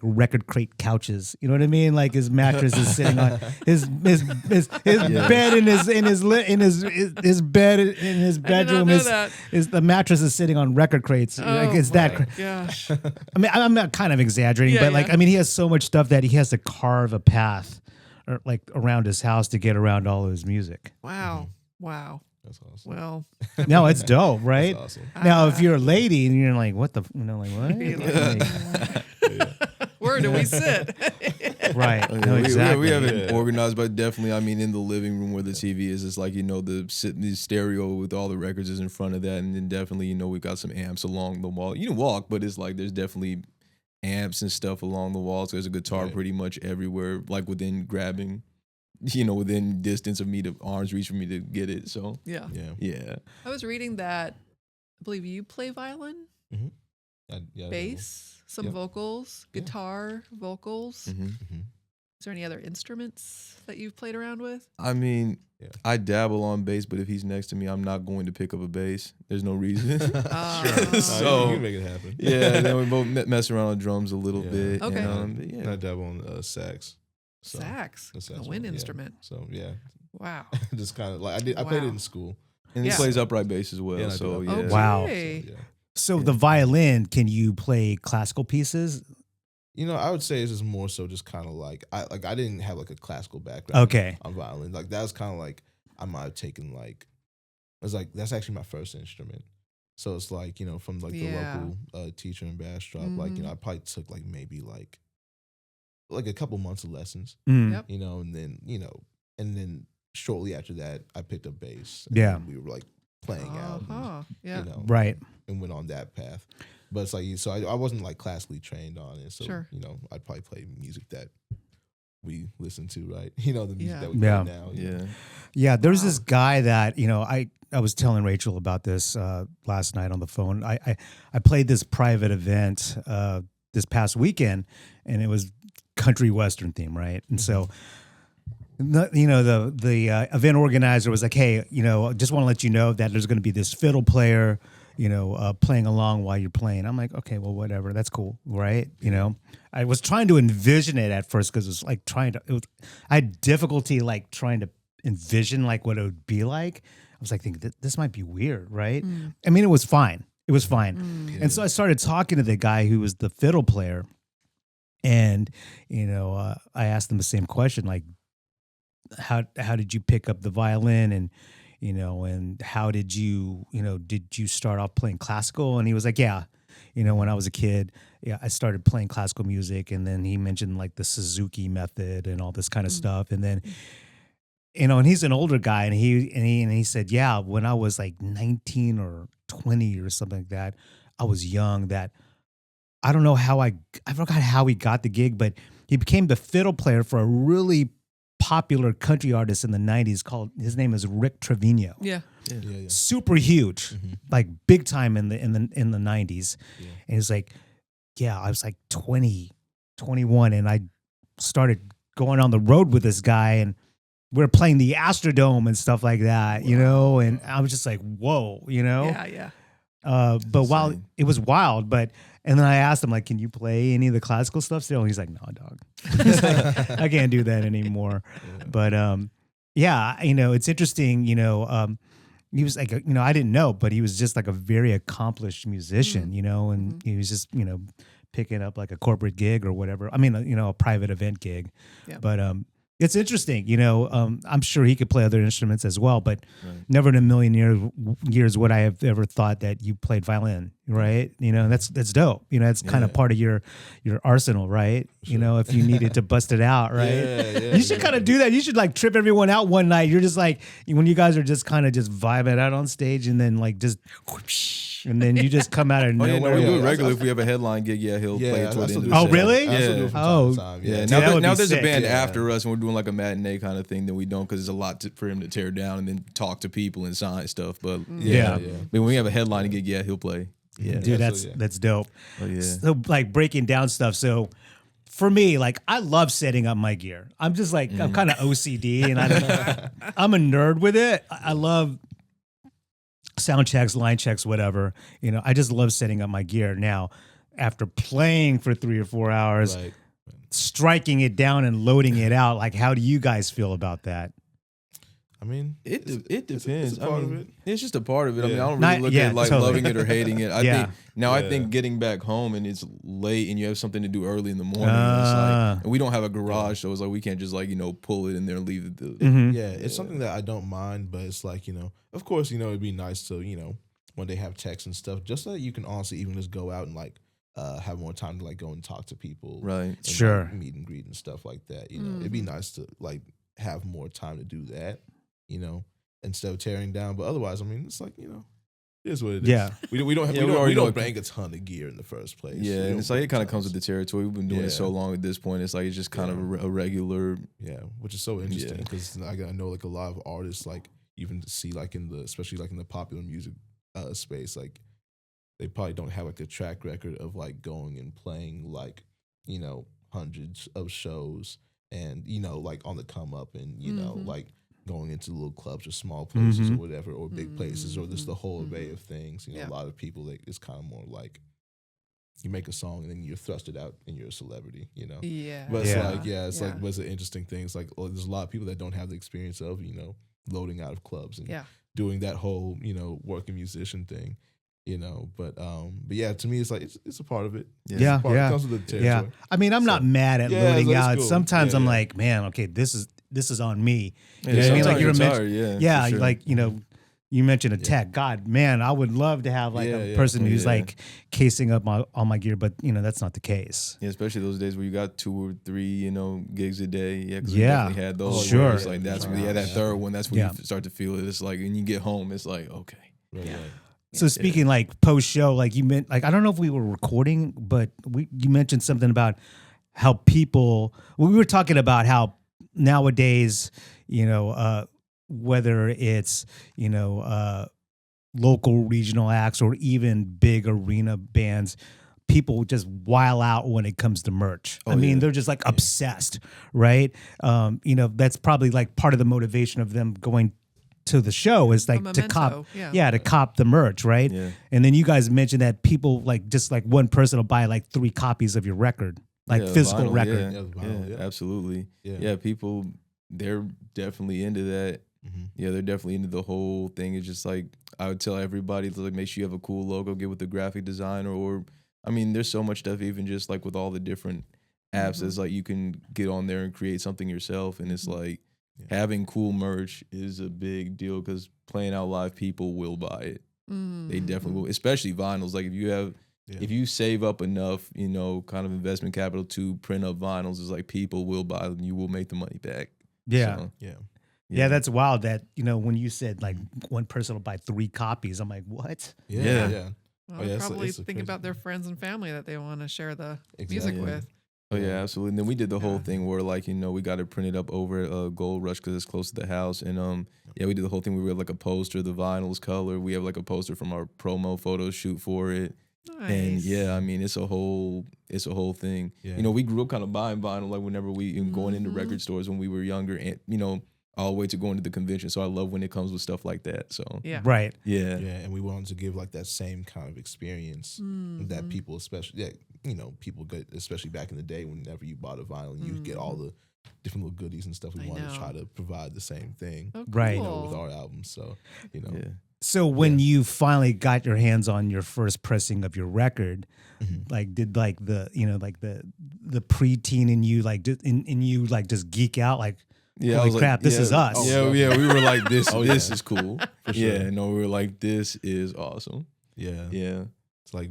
record crate couches. You know what I mean? Like his mattress is sitting on his bed in his bed in his bedroom is the mattress is sitting on record crates. Like it's that. Gosh. I mean, I'm not kind of exaggerating, but like I mean, he has so much stuff that he has to carve a path or like around his house to get around all of his music. Wow. Wow. That's awesome. Well, No, it's dope, right? That's awesome. Now, if you're a lady and you're like, what the, like what? where do we sit? Right. Oh, yeah, No, exactly. we haven't organized, but definitely, I mean, in the living room where the TV is, it's like, the stereo with all the records is in front of that. And then definitely, we got some amps along the wall. You can walk, but it's like there's definitely amps and stuff along the walls. There's a guitar pretty much everywhere, like within grabbing, within distance of me to arm's reach for me to get it. So, Yeah. yeah. I was reading that, I believe you play violin, bass, some Yep. vocals, guitar, vocals. Mm-hmm. Is there any other instruments that you've played around with? I mean, Yeah. I dabble on bass, but if he's next to me, I'm not going to pick up a bass. There's no reason. So you can make it happen. Yeah, and then we both mess around on drums a little Yeah. bit. Okay. And, but yeah. I dabble on sax. So, Sax, the sax a wind one, yeah. instrument. So yeah, Wow. just kind of like I played it Wow. in school. And he Yeah. plays upright bass as well. Yeah, and I So do yeah. upright Wow. Okay. So, yeah. So the violin, can you play classical pieces? I would say it's just more so just kind of like I didn't have like a classical background. Okay. On violin, like that was kind of like I might have taken like it was like that's actually my first instrument. So it's like from like Yeah. the local teacher in Bastrop, like Mhm. I probably took like maybe like a couple months of lessons, Mm. Yep. and then shortly after that I picked up bass. Yeah. and we were like playing out. And, Uh-huh. Yeah. Right. and went on that path. But it's like so I wasn't like classically trained on it. So Sure. I'd probably play music that we listen to, right? The music Yeah. that we Yeah. play now. Yeah. Yeah, there's Wow. this guy that I was telling Rachel about this last night on the phone. I played this private event this past weekend, and it was country western theme, right? And so, the event organizer was like, "Hey, just want to let you know that there's going to be this fiddle player, playing along while you're playing." I'm like, "Okay, well, whatever, that's cool, right?" I was trying to envision it at first because it was like I had difficulty like trying to envision like what it would be like. I was like thinking this might be weird, right? I mean, it was fine. It was fine. And so I started talking to the guy who was the fiddle player, and I asked him the same question, like, how did you pick up the violin, and and how did you start off playing classical? And he was like, yeah, when I was a kid, I started playing classical music. And then he mentioned like the Suzuki method and all this kind of stuff. And then, and he's an older guy, and he said, yeah, when I was like 19 or 20 or something like that, I was young, that I don't know how I forgot how he got the gig, but he became the fiddle player for a really popular country artist in the 90s his name is Rick Trevino. Yeah. Yeah. Super huge, like big time in the 90s. Yeah. And he's like, yeah, I was like 20, 21, and I started going on the road with this guy, and we were playing the Astrodome and stuff like that, and I was just like, whoa, Yeah. Yeah. But while insane. it was wild, and then I asked him, like, can you play any of the classical stuff still? And he's like, no, dog. He's like, I can't do that anymore. Yeah. But yeah, it's interesting, he was like, I didn't know, but he was just like a very accomplished musician, and he was just, picking up like a corporate gig or whatever. I mean, a private event gig. Yeah. But it's interesting, I'm sure he could play other instruments as well, but Right. never in a million years would I have ever thought that you played violin, right? That's dope. That's kind of Yeah. part of your arsenal, right? If you needed to bust it out, right? Yeah, You should kind of do that. You should like trip everyone out one night. You're just like, when you guys are just kind of just vibing out on stage, and then like just whoosh, and then you just come out of Oh, yeah, nowhere. no, we do it Yeah. regularly. If we have a headline gig, he'll play I toward the still end do of Oh, the that. set. really? I still do Yeah. it from Oh. time to time. Yeah, Dude, now, that would now be there's sick. a band Yeah. after us, and we're doing like a matinee kind of thing that we don't, because there's a lot for him to tear down and then talk to people and sign stuff. But Yeah. But when we have a headline gig, he'll play. Yeah, Dude, Yeah, so, that's dope. oh, yeah. So like breaking down stuff. So for me, like I love setting up my gear. I'm just like I'm kind of OCD, and I'm a nerd with it. I love sound checks, line checks, whatever. I just love setting up my gear. Now, after playing for 3 or 4 hours, Right. striking it down and loading it out, like how do you guys feel about that? I mean, It it's depends. a part I mean, of it. it's just a part of it. I mean, Yeah. I don't really Not- look yeah, at like totally. loving it or hating it. I Yeah. think now I Yeah. think getting back home and it's late and you have something to do early in the morning. And it's Ah. like, and we don't have a garage, so it's like we can't just like pull it in there and leave it. Mhm. Yeah, it's something that I don't mind, but it's like, of course, it'd be nice to, when they have texts and stuff, just so that you can honestly even just go out and like have more time to like go and talk to people. Right. And, Sure. like, meet and greet and stuff like that. It'd be nice to like have more time to do that, instead of tearing down. But otherwise, I mean, it's like, it is what it is. Yeah. We don't have, Yeah, we we don't, already we know don't it- bring a ton of gear in the first place. Yeah, and it's like it kind of comes with the territory. We've been doing it Yeah. so long at this point. It's like it's just kind of a regular. Yeah, which is so interesting Yeah. because I know like a lot of artists, like even see like especially like in the popular music space, like they probably don't have like a track record of like going and playing like hundreds of shows and like on the come up and like going into little clubs or small places or whatever or big places or just the whole array of things. Yeah. A lot of people like it's kind of more like you make a song and then you're thrusted out and you're a celebrity. Yeah. But it's Yeah. like, it's like, but it's an interesting thing. It's like, there's a lot of people that don't have the experience of, loading out of clubs and Yeah. doing that whole, working musician thing, but yeah, to me, it's like, it's a part of it. It's Yeah, a part, yeah. It comes with the Yeah. territory. I mean, I'm not mad at Yeah, loading that's out. cool. Sometimes Yeah, I'm yeah. like, man, okay, this is on me. Yeah, You know what I mean? Like sometimes you're you're mentioning, tired, yeah, for sure. like you mentioned a tech. God, man, I would love to have like Yeah, a yeah. person Oh, who's yeah. like casing up all my gear, but that's not the case. Yeah, especially those days where you got 2 or 3, gigs a day. Yeah, because Yeah. we definitely had those. Sure. where It's like that's Yeah. when that Yeah. third one. That's when Yeah. you start to feel it. It's like, and you get home, it's like, okay. Right, Yeah. right. So speaking like post show, like you meant, like I don't know if we were recording, but you mentioned something about how people. We were talking about how nowadays, whether it's local regional acts or even big arena bands, people just while out when it comes to merch. Oh, I mean, yeah. they're just like obsessed, right? That's probably like part of the motivation of them going to the show is like to cop, memento, yeah. to cop the merch, right? Yeah. And then you guys mentioned that people like just like one person will buy like 3 copies of your record, like Yeah, physical vinyl, record. Yeah, vinyl, yeah. Absolutely. Yeah. Yeah, people, they're definitely into that. Mhm. Yeah, they're definitely into the whole thing. It's just like I would tell everybody to like make sure you have a cool logo, get with the graphic designer, or I mean, there's so much stuff even just like with all the different apps. It's like you can get on there and create something yourself, and it's like having cool merch is a big deal because playing out live, people will buy it. They definitely will, especially vinyls. Like if you have. Yeah. If you save up enough, kind of investment capital to print up vinyls, it's like people will buy them. You will make the money back. Yeah. So, Yeah. Yeah, that's wild that, when you said like one person will buy 3 copies, I'm like, what? Yeah. Yeah. Yeah. Well, Oh, yeah, they it's a- probably it's a think crazy about their thing. friends and family that they want to share the music Exactly. with. Oh yeah, absolutely. And then we did the whole Yeah. thing where like we got it printed up over at Gold Rush because it's close to the house, and yeah, we did the whole thing. We had like a poster, the vinyl's color. We have like a poster from our promo photo shoot for it, and Nice. yeah, I mean it's a whole thing. Yeah. We grew up kind of buying vinyl like whenever we going into record stores when we were younger, and all the way to going to the convention. So I love when it comes with stuff like that. So Yeah. Right. yeah, Yeah, and we wanted to give like that same kind of experience that people, especially people get, especially back in the day, whenever you bought a vinyl, you get all the different little goodies and stuff. We I wanted to know. try to provide the same thing, Oh, Right. cool. with our albums. So yeah. So when you finally got your hands on your first pressing of your record, Mhm. like did like the like the preteen in you like in you like just geek out like, Yeah, I holy was like, crap, this yeah, is us. Oh, Yeah, yeah, we were like, this Oh, this yeah. is cool. For sure. Yeah, no, we were like, this is awesome. yeah, Yeah. it's like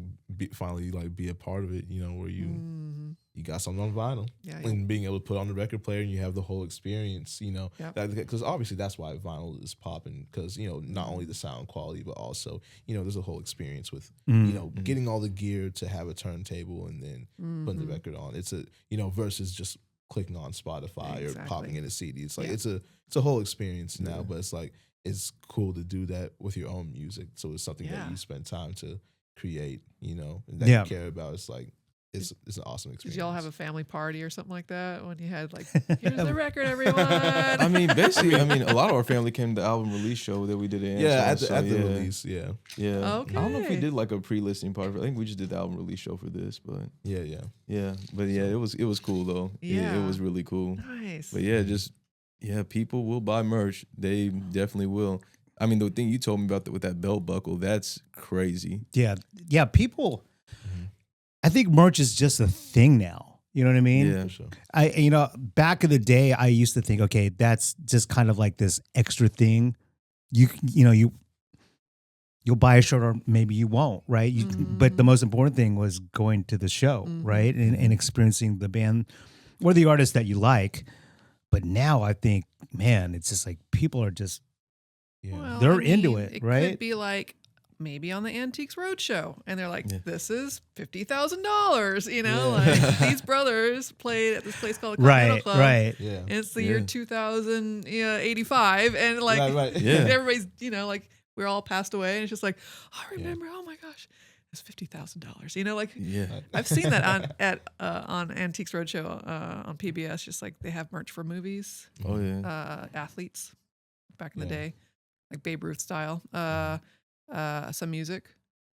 finally like be a part of it, where you got something on vinyl Yeah, and being able to put on the record player and you have the whole experience, Yep. because obviously that's why vinyl is popping because not only the sound quality but also there's a whole experience with getting all the gear to have a turntable and then putting the record on. It's a versus just clicking on Spotify or Exactly. popping in a CD. It's like Yeah. it's a whole experience now, but it's like it's cool to do that with your own music. So it's something Yeah. that you spend time to create, and that Yeah. you care about. It's like it's an awesome experience. Did y'all have a family party or something like that when you had like, here's the record, everyone? I mean, basically, a lot of our family came to the album release show that we did in Yeah, Anson, at the yeah. release, yeah. Yeah. I don't know if we Okay. did like a pre-listening party. I think we just did the album release show for this, but Yeah, yeah. yeah. But yeah, it was cool though. Yeah. Yeah. It was really cool. Nice. But yeah, just Yeah, people will buy merch. They definitely will. I mean, the thing you told me about with that belt buckle, that's crazy. Yeah. People, Mhm. I think merch is just a thing now. You know what I mean? Yeah. For sure. Back in the day, I used to think, okay, that's just kind of like this extra thing. You'll buy a shirt or maybe you won't, right? But the most important thing was going to the show, right? And experiencing the band or the artist that you like. But now I think, man, it's just like people are just, Yeah. Well, they're into it, It right? could be like maybe on the Antiques Roadshow, and they're like, Yeah. "This is $50,000." You know, Yeah. like these brothers played at this place called the Continental right, Club. right. Yeah. And it's the year Yeah. 2085, and like Right. Yeah. everybody's, like we're all passed away, and it's just like, I remember. Oh my gosh, it's $50,000. You know, like Yeah. I've seen that on Antiques Roadshow on PBS. Just like they have merch for movies, Oh yeah. athletes back in the Yeah. day, like Babe Ruth style. Some music,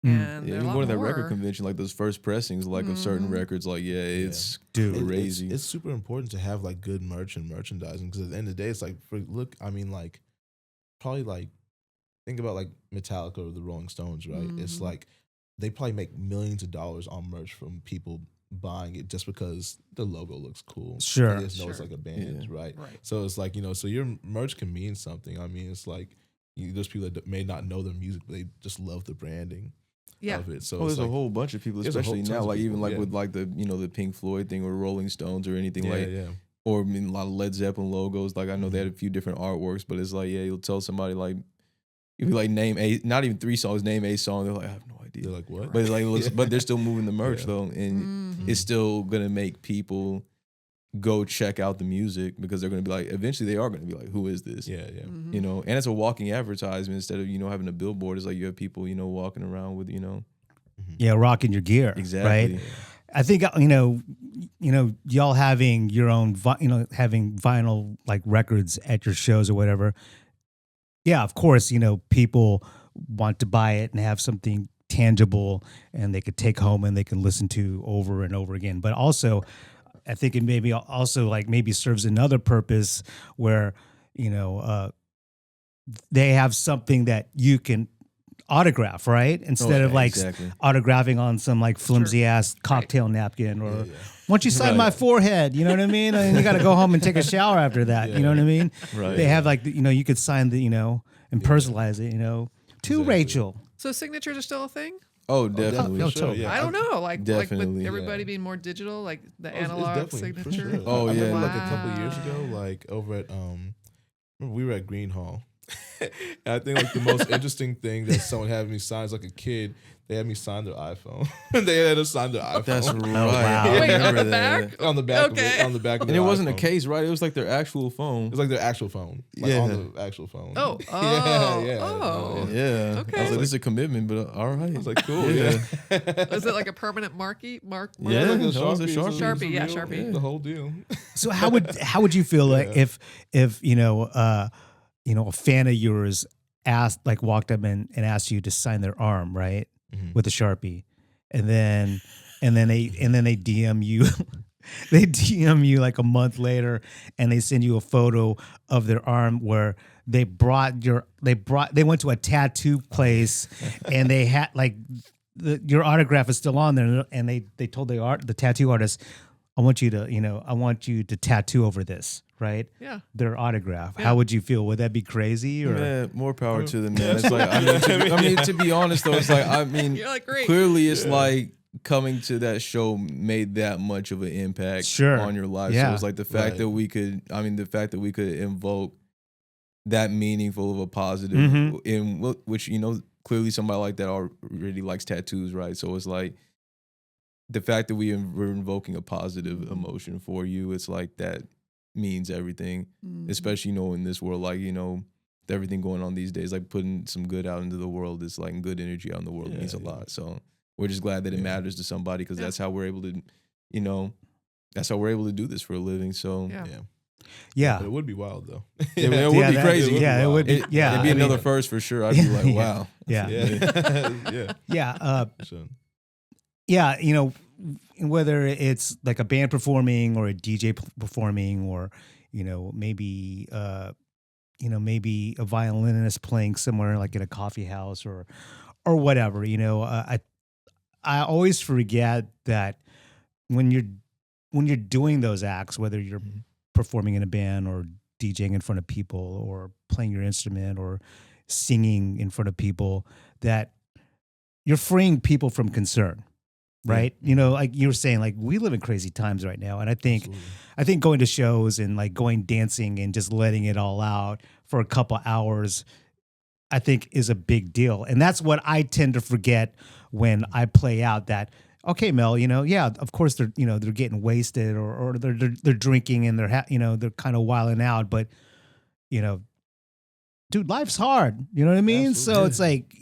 Mm. and Yeah, they're a even lot going to that more. record convention, like those first pressings, like of certain Mhm. records, like it's Dude. crazy. It's super important to have like good merch and merchandising because at the end of the day, it's like probably like think about like Metallica or the Rolling Stones, right? It's Mhm. like they probably make millions of dollars on merch from people buying it just because the logo looks cool. Sure. They just know it's Sure. like a band, Yeah. right? Right. So it's like, so your merch can mean something. I mean, it's like there's people that may not know their music, but they just love the branding Yeah. of it. So Oh, it's there's like, a whole bunch of people, there's a whole especially tons now, of like even people, like yeah. with like the Pink Floyd thing or Rolling Stones or anything like, yeah. or I mean a lot of Led Zeppelin logos. Like I know they had a few different artworks, but it's like you'll tell somebody like you'll be like name not even 3 songs, name a song. They're like, I have no idea. They're like, what? But it's like, Yeah. but they're still moving the merch Yeah. though, and Mhm. it's still gonna make people go check out the music because they're gonna be like, eventually they are gonna be like, who is this? Yeah. Mhm. You know, and it's a walking advertisement instead of having a billboard. It's like you have people walking around with Yeah, rocking your gear. exactly. Right. I think y'all having your own having vinyl like records at your shows or whatever. Yeah, of course, people want to buy it and have something tangible and they could take home and they can listen to over and over again. But also, I think it maybe also like maybe serves another purpose where, they have something that you can autograph, right? Instead of like exactly. autographing on some like flimsy ass cocktail napkin or Yeah. why don't you sign Right. my forehead? You know what I mean? And you got to go home and take a shower after that. You know what I mean? Right. They have like, you could sign and personalize it, to Exactly. Rachel. So signatures are still a thing. Oh, definitely. Oh, For sure, totally. yeah. I don't know, like with Definitely, everybody yeah. being more digital, like the Oh, it's analog definitely, for signature. sure. Oh, I yeah. remember like a couple years Wow. ago, like over at remember we were at Green Hall. And I think like the most interesting thing that someone had me sign is like a kid. They had me sign their iPhone. They had us sign their iPhone. That's right. wow. I Wait, on remember the that. back? on the back Okay. of it, on the back of And their it wasn't a iPhone. case, right? It was like their actual phone. It was like their actual phone. Like Yeah. on the actual phone. Oh, yeah, oh, yeah. oh. no, Yeah. Okay. I was like, this is a commitment, but all right. I was like, cool. Yeah. Was it like a permanent mark? Yeah, Like a that was a Sharpie. Sharpie. Sharpie, yeah, Real- Sharpie. The whole deal. So how would you feel like Yeah. if a fan of yours walked up and asked you to sign their arm, right? With a Sharpie. And then they DM you they DM you like a month later and they send you a photo of their arm where they went to a tattoo place and they had like your autograph is still on there and they told the tattoo artist, I want you to tattoo over this, right? Yeah. Their autograph. Yeah. How would you feel? Would that be crazy or Man, more power to them, man. It's like, I mean, to be honest though, it's like, I mean, You're like, great. clearly it's like coming to that show made that much of an impact Sure. on your life. Yeah. So it's like the fact Right. that we could invoke that meaningful of a positive Mhm. in which, clearly somebody like that already likes tattoos, right? So it's like the fact that we're invoking a positive emotion for you, it's like that means everything, Mhm. especially, in this world, like, everything going on these days, like putting some good out into the world is like good energy out in the world Yeah, means a yeah. lot. So we're just glad that it Yeah. matters to somebody because Yeah. that's how we're able to, that's how we're able to do this for a living. So Yeah. Yeah. yeah. But it would be wild though. it would be crazy. Yeah, it would be. It'd be I mean, another first for sure. I'd be like, Yeah. wow. Yeah. Yeah. Yeah. For sure. Yeah, whether it's like a band performing or a DJ performing or, maybe maybe a violinist playing somewhere like in a coffee house or whatever. I always forget that when you're doing those acts, whether you're performing in a band or DJing in front of people or playing your instrument or singing in front of people, that you're freeing people from concern, right? Like you were saying, like we live in crazy times right now. And I think going to shows and like going dancing and just letting it all out for a couple hours, I think is a big deal. And that's what I tend to forget when I play out that, okay, Mel, yeah, of course they're getting wasted or they're drinking and they're kind of wilding out, but dude, life's hard. You know what I mean? Absolutely. So it's like,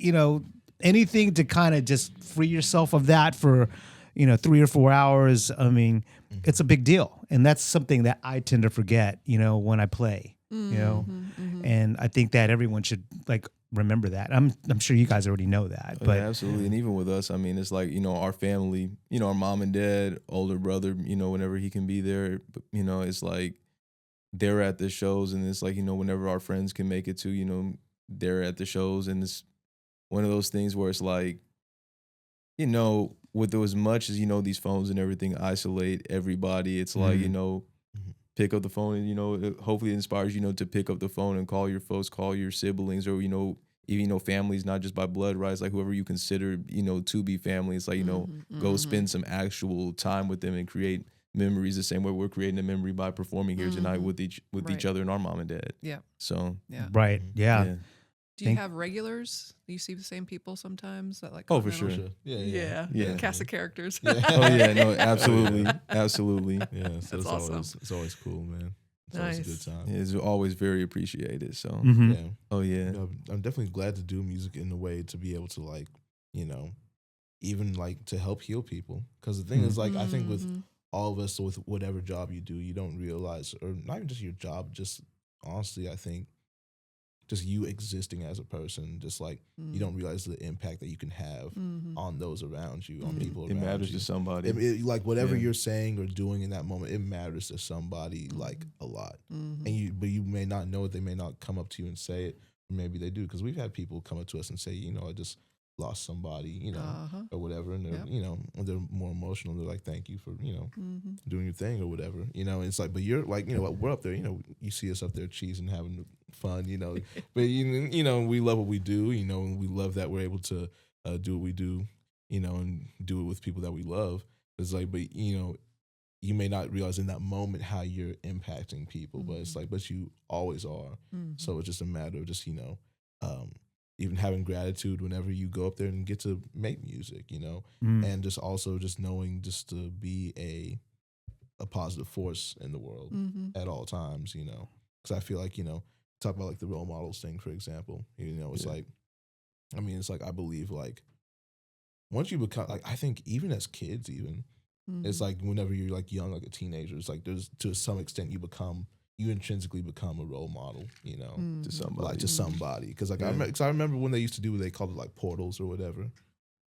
anything to kind of just free yourself of that for, 3 or 4 hours. I mean, it's a big deal. And that's something that I tend to forget, when I play, and I think that everyone should like remember that. I'm sure you guys already know that, but yeah, absolutely. And even with us, I mean, it's like, our family, our mom and dad, older brother, whenever he can be there, it's like they're at the shows, and it's like, whenever our friends can make it to, they're at the shows. And it's one of those things where it's like, with as much as, these phones and everything isolate everybody, it's like, pick up the phone and, hopefully it inspires you, to pick up the phone and call your folks, call your siblings, or, even, families, not just by blood, right? It's like whoever you consider, to be family. It's like, go spend some actual time with them and create memories the same way we're creating a memory by performing here tonight with each other and our mom and dad. Yeah. So, yeah. Right. Yeah. Do you have regulars? Do you see the same people sometimes that like? Oh, for sure. Yeah. Cast of characters. Oh yeah, no, absolutely. Yeah, so That's awesome. It's always cool, man. It's Nice. always a good time. It's always very appreciated. So, Mhm. Yeah. oh yeah, I'm definitely glad to do music in a way to be able to like, even like to help heal people. Because the thing is, like, I think with all of us, with whatever job you do, you don't realize, or not even just your job, just honestly, I think just you existing as a person, just like you don't realize the impact that you can have on those around you, on people around it matters you. to somebody. Like whatever you're saying or doing in that moment, it matters to somebody like a lot. And but you may not know it. They may not come up to you and say it, or maybe they do, because we've had people come up to us and say, I just lost somebody, or whatever, and they're, when they're more emotional, they're like, thank you for, doing your thing or whatever, and it's like, but you're like, we're up there, you see us up there cheesing, having fun, but we love what we do, and we love that we're able to do what we do, and do it with people that we love. It's like, but you may not realize in that moment how you're impacting people, but it's like, but you always are. So it's just a matter of just, even having gratitude whenever you go up there and get to make music, and just also just knowing just to be a positive force in the world at all times, because I feel like, talk about like the role models thing, for example, it's like, I mean, it's like, I believe like once you become, like, I think even as kids, even it's like whenever you're like young, like a teenager, it's like there's to some extent you intrinsically become a role model, to somebody, like to somebody. Because like I remember when they used to do what they called it like portals or whatever,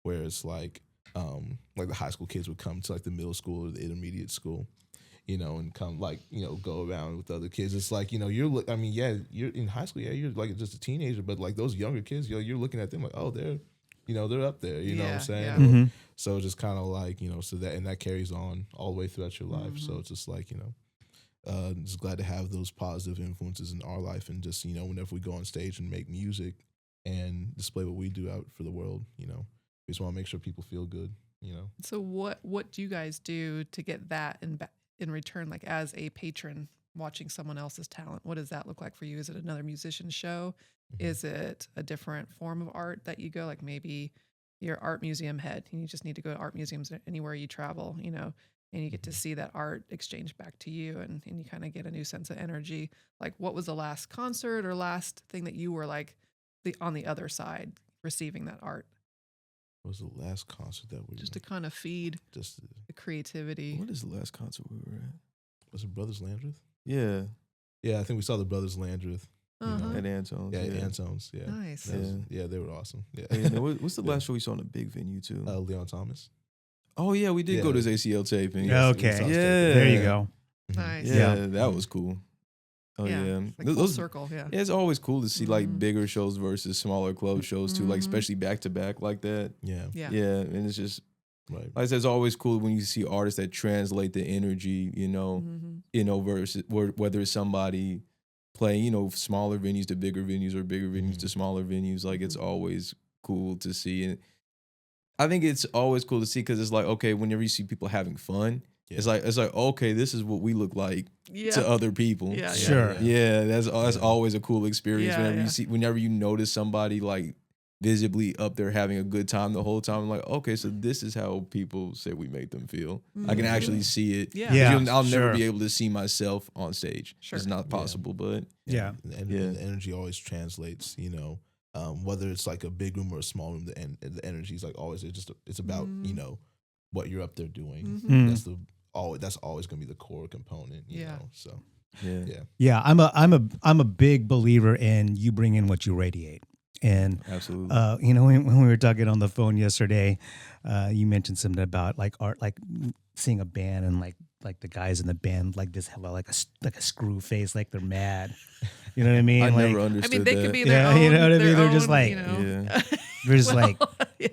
where it's like the high school kids would come to like the middle school or the intermediate school, and come like go around with other kids. It's like you're in high school, you're like just a teenager, but like those younger kids, you're looking at them like, oh, they're they're up there, you know what I'm saying? Yeah. So just kind of like so that carries on all the way throughout your life. So it's just like just glad to have those positive influences in our life, and just whenever we go on stage and make music and display what we do out for the world, we just want to make sure people feel good. So what do you guys do to get that in return, like as a patron watching someone else's talent? What does that look like for you? Is it another musician show? Is it a different form of art that you go, like maybe you're art museum head and you just need to go to art museums anywhere you travel, and you get to see that art exchange back to you, and you kind of get a new sense of energy. Like, what was the last concert or last thing that you were like on the other side receiving that art? What was the last concert that we just to kind of feed just the creativity? What is the last concert we were at? Was it Brothers Landreth? Yeah, I think we saw the Brothers Landreth. At Antone's. Yeah, at Antone's. Yeah, nice. Yeah, they were awesome. Yeah. What's the last show we saw in a big venue too? Leon Thomas. Oh yeah, we did go to his ACL taping. Okay. Yeah, There you go. Nice. Yeah, that was cool. Oh yeah, It's like full those. circle. Yeah. Yeah, it's always cool to see like Mhm. bigger shows versus smaller club shows too, like Mhm. especially back to back like that. Yeah. Yeah. Yeah, and it's just Right. like I said, it's always cool when you see artists that translate the energy, Mhm. versus whether it's somebody playing, smaller venues to bigger venues or bigger venues to smaller venues. Like it's Mhm. always cool to see, and I think it's always cool to see because it's like okay, whenever you see people having fun, Yeah. it's like okay, this is what we look like Yeah. to other people. Yeah. Yeah. Sure. Yeah, that's Yeah. always a cool experience. Yeah, Whenever you notice somebody like visibly up there having a good time the whole time, I'm like, okay, so this is how people say we make them feel. I can Mhm. actually see it. Yeah. 'Cause Yeah, I'll never sure. be able to see myself on stage. Sure. It's not Yeah. possible, but Yeah. And Yeah. the energy always translates, whether it's like a big room or a small room, the energy is like always, it's about, Mhm. what you're up there doing. Mhm. Mm. That's always going to be the core component, Yeah. so yeah, yeah. Yeah, I'm a big believer in you bring in what you radiate. And absolutely. when we were talking on the phone yesterday, you mentioned something about like art, like seeing a band and like the guys in the band like this have like a screw face, like they're mad. You know what I mean? I Like, never I understood mean, they that. could be their Yeah, own. you know what I mean? their They're just own, like- Yeah. they're just like, yeah.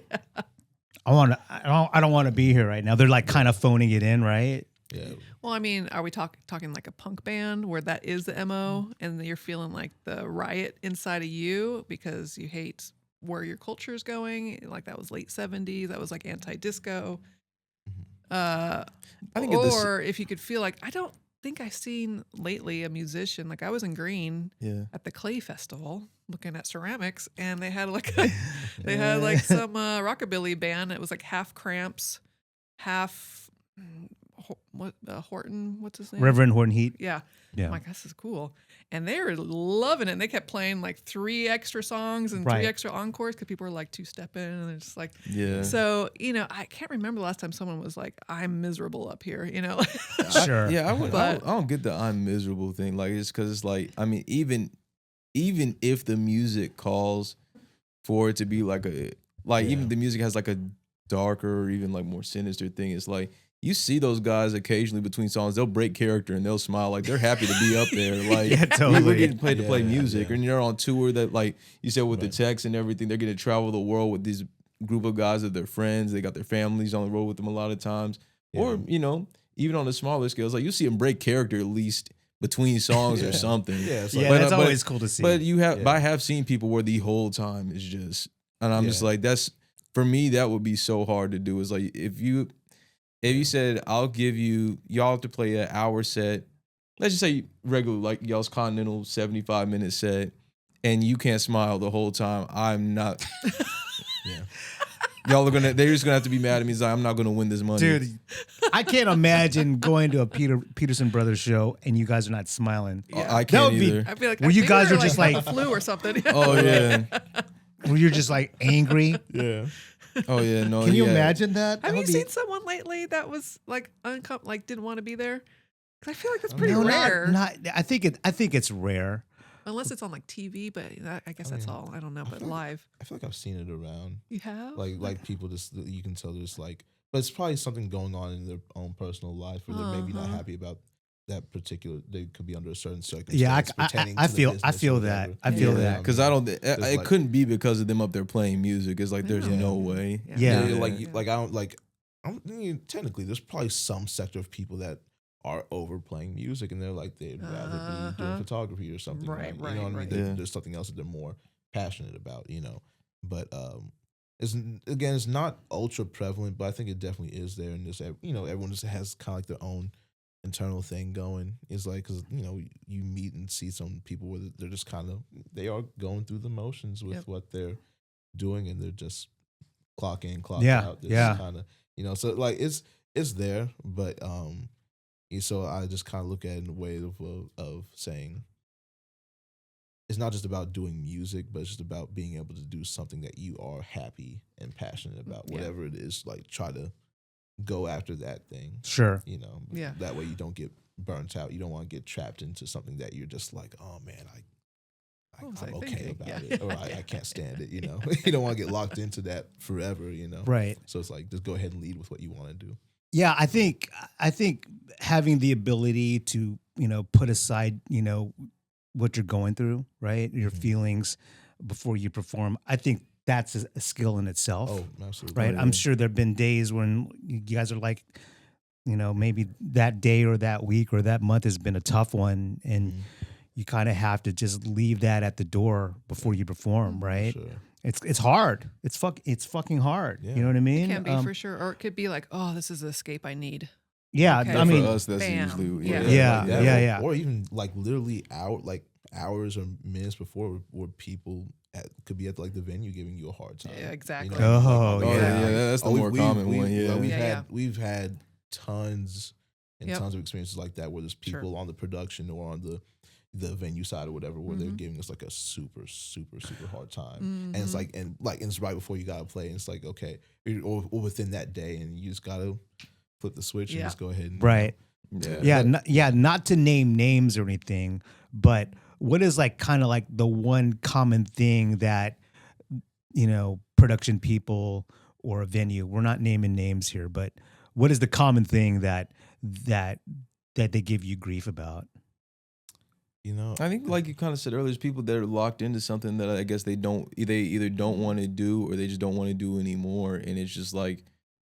I don't want to be here right now. They're like kind of phoning it in, right? Yeah. Well, I mean, are we talking like a punk band where that is the MO and you're feeling like the riot inside of you because you hate where your culture is going? Like that was late 70s. That was like anti-disco. I think at this, Or if you could feel like, I don't think I've seen lately a musician, like I was in Green yeah, at the Clay Festival looking at ceramics and they had like some rockabilly band. It was like half Cramps, half Horton, what's his name? Reverend Horton Heat. Yeah. Yeah. I'm like, this is cool. And they were loving it. And they kept playing like 3 extra songs and Right. 3 extra encores because people were like 2-stepping and they're just like, yeah. so, I can't remember the last time someone was like, I'm miserable up here, Sure. Yeah, But- I don't get the I'm miserable thing. Like it's because it's like I mean even if the music calls for it to be like even the music has like a darker or even like more sinister thing. It's like you see those guys occasionally between songs, they'll break character and they'll smile like they're happy to be up there. Like Yeah, totally. we're getting paid to play Yeah, music, yeah. and you're on tour that like you said with Right. the text and everything, they're getting to travel the world with these group of guys that they're friends. They got their families on the road with them a lot of times, or even on the smaller scales, like you see them break character at least between songs or Yeah. something. Yeah, it's Yeah, like, that's always cool to see. But Yeah. I have seen people where the whole time is just, and I'm just Yeah. like, that's for me. That would be so hard to do. Is like if you said I'll give y'all have to play an hour set. Let's just say regular like y'all's continental 75-minute set, and you can't smile the whole time. I'm not. yeah. They're just gonna have to be mad at me. It's like, I'm not gonna win this money, Dude, I can't imagine going to a Peterson Brothers show and you guys are not smiling. Yeah. I That can't would be- either. I feel like Well, you maybe guys they're, are just got like- the flu or something. Oh yeah. Where you're just like angry. Yeah. Oh yeah. No. Can you yeah. imagine that? Have That you would be- seen someone lately that was like like didn't want to be there? Because I feel like that's pretty No, rare. not. I think it's rare. Unless it's on like TV, but I guess that's all. I don't know. But live, I feel like I've seen it around. you have Like people just you can tell there's like, but it's probably something going on in their own personal life where they're maybe not Uh-huh. happy about that particular. They could be under a certain circumstance. Yeah, pertaining I to the feel business that. or whatever. I feel Yeah. that. Because I don't. It like- couldn't be because of them up there playing music. It's like there's Yeah. no way. Yeah. Like I don't like. Technically, there's probably some sector of people that are overplaying music and they're like they'd rather be doing Uh-huh. photography or something. Right, You know what I mean? right. Yeah. There's something else that they're more passionate about. But it's not ultra prevalent, but I think it definitely is there. And this, everyone just has kind of like their own internal thing going. It's like because you meet and see some people where they're just kind of they are going through the motions with Yep. what they're doing, and they're just clock in, clock Yeah, out. yeah. Kind of so like it's there, but so I just kind of look at it in a way of saying it's not just about doing music, but it's just about being able to do something that you are happy and passionate about, Yeah. whatever it is. Like try to go after that thing, Sure. Yeah. That way you don't get burnt out. You don't want to get trapped into something that you're just like, oh man, What was I'm I okay thinking? about Yeah. it, or I can't stand it. You don't want to get locked into that forever. Right. So it's like just go ahead and lead with what you want to do. Yeah, I think having the ability to put aside, what you're going through, right? Your feelings before you perform. I think that's a skill in itself. Oh, absolutely. Right. Oh, I'm yeah. sure there've been days when you guys are like, maybe that day or that week or that month has been a tough one, and you kind of have to just leave that at the door before you perform, right? Sure. It's hard. It's fucking hard. Yeah. You know what I mean? It can be for sure, or it could be like, oh, this is the escape I need. Yeah, Okay. I mean, for us, that's bam. usually Yeah. Yeah, Like that, yeah. Or even like literally hours or minutes before, where people could be at like the venue giving you a hard time. Yeah, exactly. Oh, Oh yeah. yeah, that's the more common one. Yeah, We've had tons and Yep. tons of experiences like that where there's people on the production or on the venue side or whatever where they're giving us like a super hard time, and it's like and it's right before you gotta play, and it's like okay, or within that day, and you just gotta flip the switch and just go ahead and Right. yeah. Not to name names or anything, but what is like kind of like the one common thing that production people or a venue, we're not naming names here, but what is the common thing that they give you grief about? I think like you kind of said earlier, there's people that are locked into something that I guess they either don't want to do or they just don't want to do anymore, and it's just like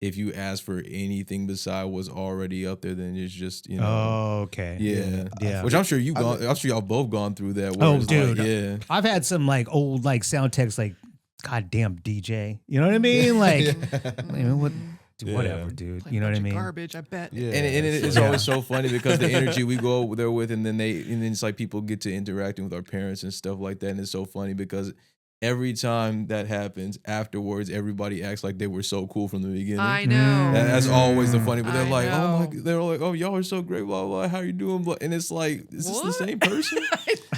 if you ask for anything beside what's already up there, then it's just Oh, okay. yeah. Which I'm sure I'm sure y'all both gone through that. Where Oh, it's dude. like, yeah. I've had some like old like sound texts like, "Goddamn DJ," you know what I mean? Like, whatever, dude. Like You know what I bunch of mean? Garbage, I bet. Yeah. And it's always so funny because the energy we go over there with, and then it's like people get to interacting with our parents and stuff like that, and it's so funny because every time that happens, afterwards, everybody acts like they were so cool from the beginning. I know. That's always the funny. But they're I like, oh my, know. they're like, oh y'all are so great, blah blah. How you doing? Blah. And it's like, is this the What? same person?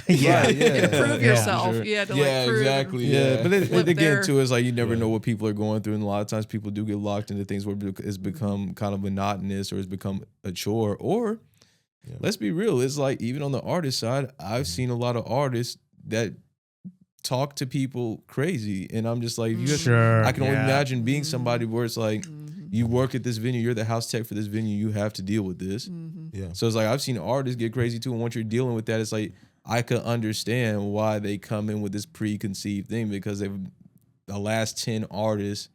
Yeah. Right, yeah. Prove Yeah, yourself. sure. You had to Yeah, prove. exactly. Yeah, but Flip again, their- too, it's like you never Yeah. know what people are going through, and a lot of times people do get locked into things where it's become kind of monotonous or it's become a chore. Or let's be real, it's like even on the artist side, I've seen a lot of artists that talk to people crazy, and I'm just like, Sure. I can only yeah. imagine being somebody where it's like you work at this venue, you're the house tech for this venue, you have to deal with this. Yeah. So it's like I've seen artists get crazy too, and once you're dealing with that, it's like I could understand why they come in with this preconceived thing because the last 10 artists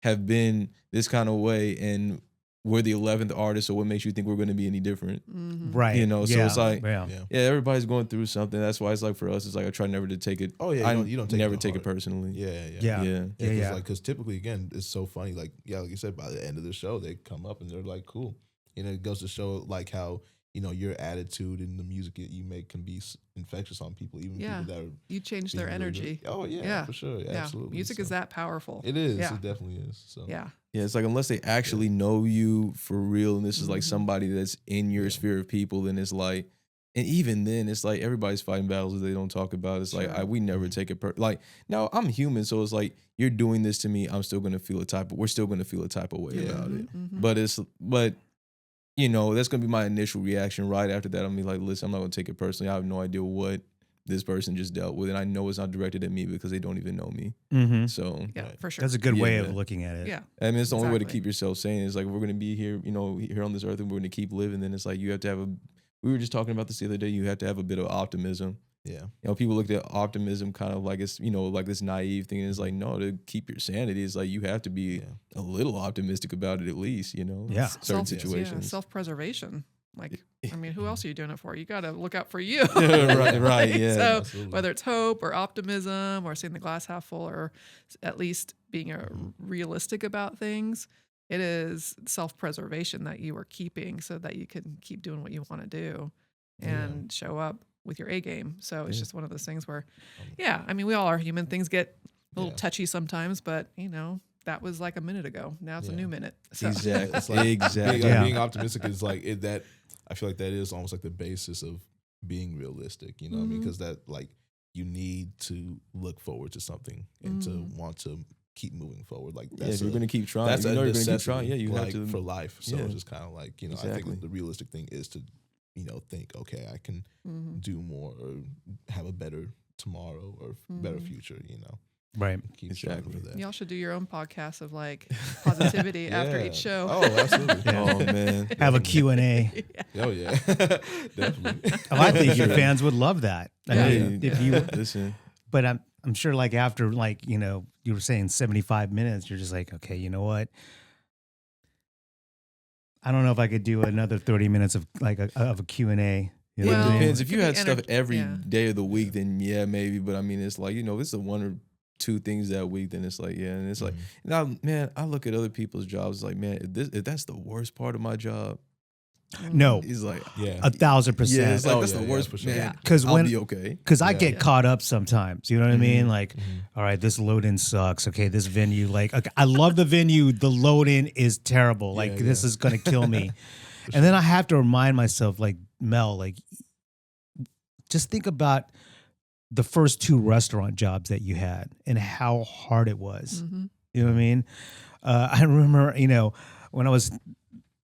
have been this kind of way, and we're the 11th artist, so what makes you think we're going to be any different? Right. So it's like, yeah. everybody's going through something. That's why it's like for us, it's like I try never to take it. Oh yeah, you don't take never it take it hard. personally. Yeah. Yeah. Because typically, again, it's so funny. Like you said, by the end of the show, they come up and they're like, "Cool." It goes to show like how your attitude and the music that you make can be infectious on people, even people that are. You change their being really energy. good. Oh yeah, for sure, absolutely. Music is that powerful. It is. Yeah. It definitely is. So Yeah. Yeah, it's like unless they actually know you for real, and this is like somebody that's in your sphere of people, then it's like, and even then, it's like everybody's fighting battles that they don't talk about. It's like we never take it like. Now I'm human, so it's like you're doing this to me, I'm still gonna feel we're still gonna feel a type of way about it. But that's gonna be my initial reaction. Right after that, I'm gonna be like, listen, I'm not gonna take it personally. I have no idea what this person just dealt with, and I know it's not directed at me because they don't even know me. Mm-hmm. So Yeah, for sure. That's a good way Yeah. of looking at it. Yeah. I mean, it's the only way to Exactly. keep yourself sane. It's like, if we're going to be here, here on this earth, and we're going to keep living, then it's like you have to have we were just talking about this the other day, you have to have a bit of optimism. yeah, People look at optimism kind of like it's, like this naive thing. And it's like, no, to keep your sanity, it's like you have to be a little optimistic about it at least, Yeah. certain situations. Self-preservation. Like, I mean, who else are you doing it for? You got to look out for you. right, yeah. So absolutely. whether it's hope or optimism or seeing the glass half full or at least being realistic about things, it is self-preservation that you are keeping so that you can keep doing what you want to do and show up with your A game. So it's just one of those things where, I mean, we all are human. Things get a little touchy sometimes, but that was like a minute ago. Now it's a new minute. So. Exactly. It's like exactly. being optimistic is like that. I feel like that is almost like the basis of being realistic. You know what I mean? Because that like you need to look forward to something and to want to keep moving forward. Like that's if you're going to keep trying, that's you're a going to keep necessity, trying. Yeah, you have like, to for life. So yeah. it's just kind of like I Exactly. think the realistic thing is to think, okay, I can do more or have a better tomorrow or better future. Right. Keep striving Exactly. for that. Y'all should do your own podcast of like positivity after Yeah. each show. Oh, absolutely. Oh man. Have a Q&A. Oh yeah, definitely. Oh, I think your fans would love that. I Yeah. mean, if you, Listen. but I'm sure like after like, you know, you were saying 75 minutes, you're just like, okay, you know what? I don't know if I could do another 30 minutes of like of a Q&A. You know It what I mean? depends. it If could you be had stuff every yeah. day of the week, then yeah, maybe. But I mean, it's like, you know, it's the one or two things that week, then it's like, yeah. And it's like, now, man, I look at other people's jobs like, man, if that's the worst part of my job, No, he's like, Yeah. 1,000%. yeah, it's like, Oh, that's yeah, the yeah, worst, for sure. man. Yeah. Because I'll when, be okay. because I Yeah. get caught up sometimes, you know what I mean? Mhm. Like, all right, this load-in sucks. Okay, this venue, like, okay, I love the venue. The load-in is terrible. Like, Yeah, this yeah. is gonna kill me. And then I have to remind myself, like, Mel, like, just think about the first 2 restaurant jobs that you had and how hard it was. Mhm. You know what I mean? I remember, you know, when I was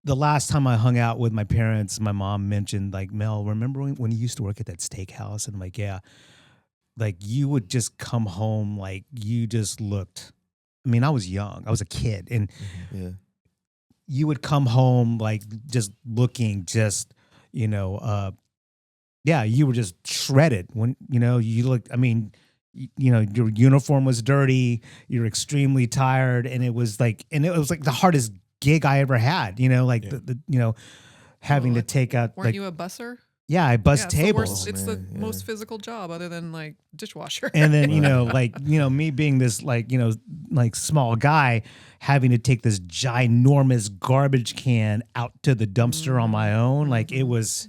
the last time I hung out with my parents, my mom mentioned like, Mel, remember when you used to work at that steakhouse? And I'm like, yeah. Like you would just come home like you just looked. I mean, I was young. I was a kid. And Yeah. you would come home like just looking just, you know, yeah, you were just shredded when, you know, you looked, I mean, you know, your uniform was dirty, you're extremely tired. And it was like the hardest gig I ever had, you know, like Yeah. the you know, having to Like, take out Weren't like, you a busser? yeah, I bust Yeah, it's the tables. worst- It's the Man, yeah. most physical job other than like dishwasher. And then, you Right. know, like, you know, me being this like, you know, like small guy having to take this ginormous garbage can out to the dumpster on my own. Like it was,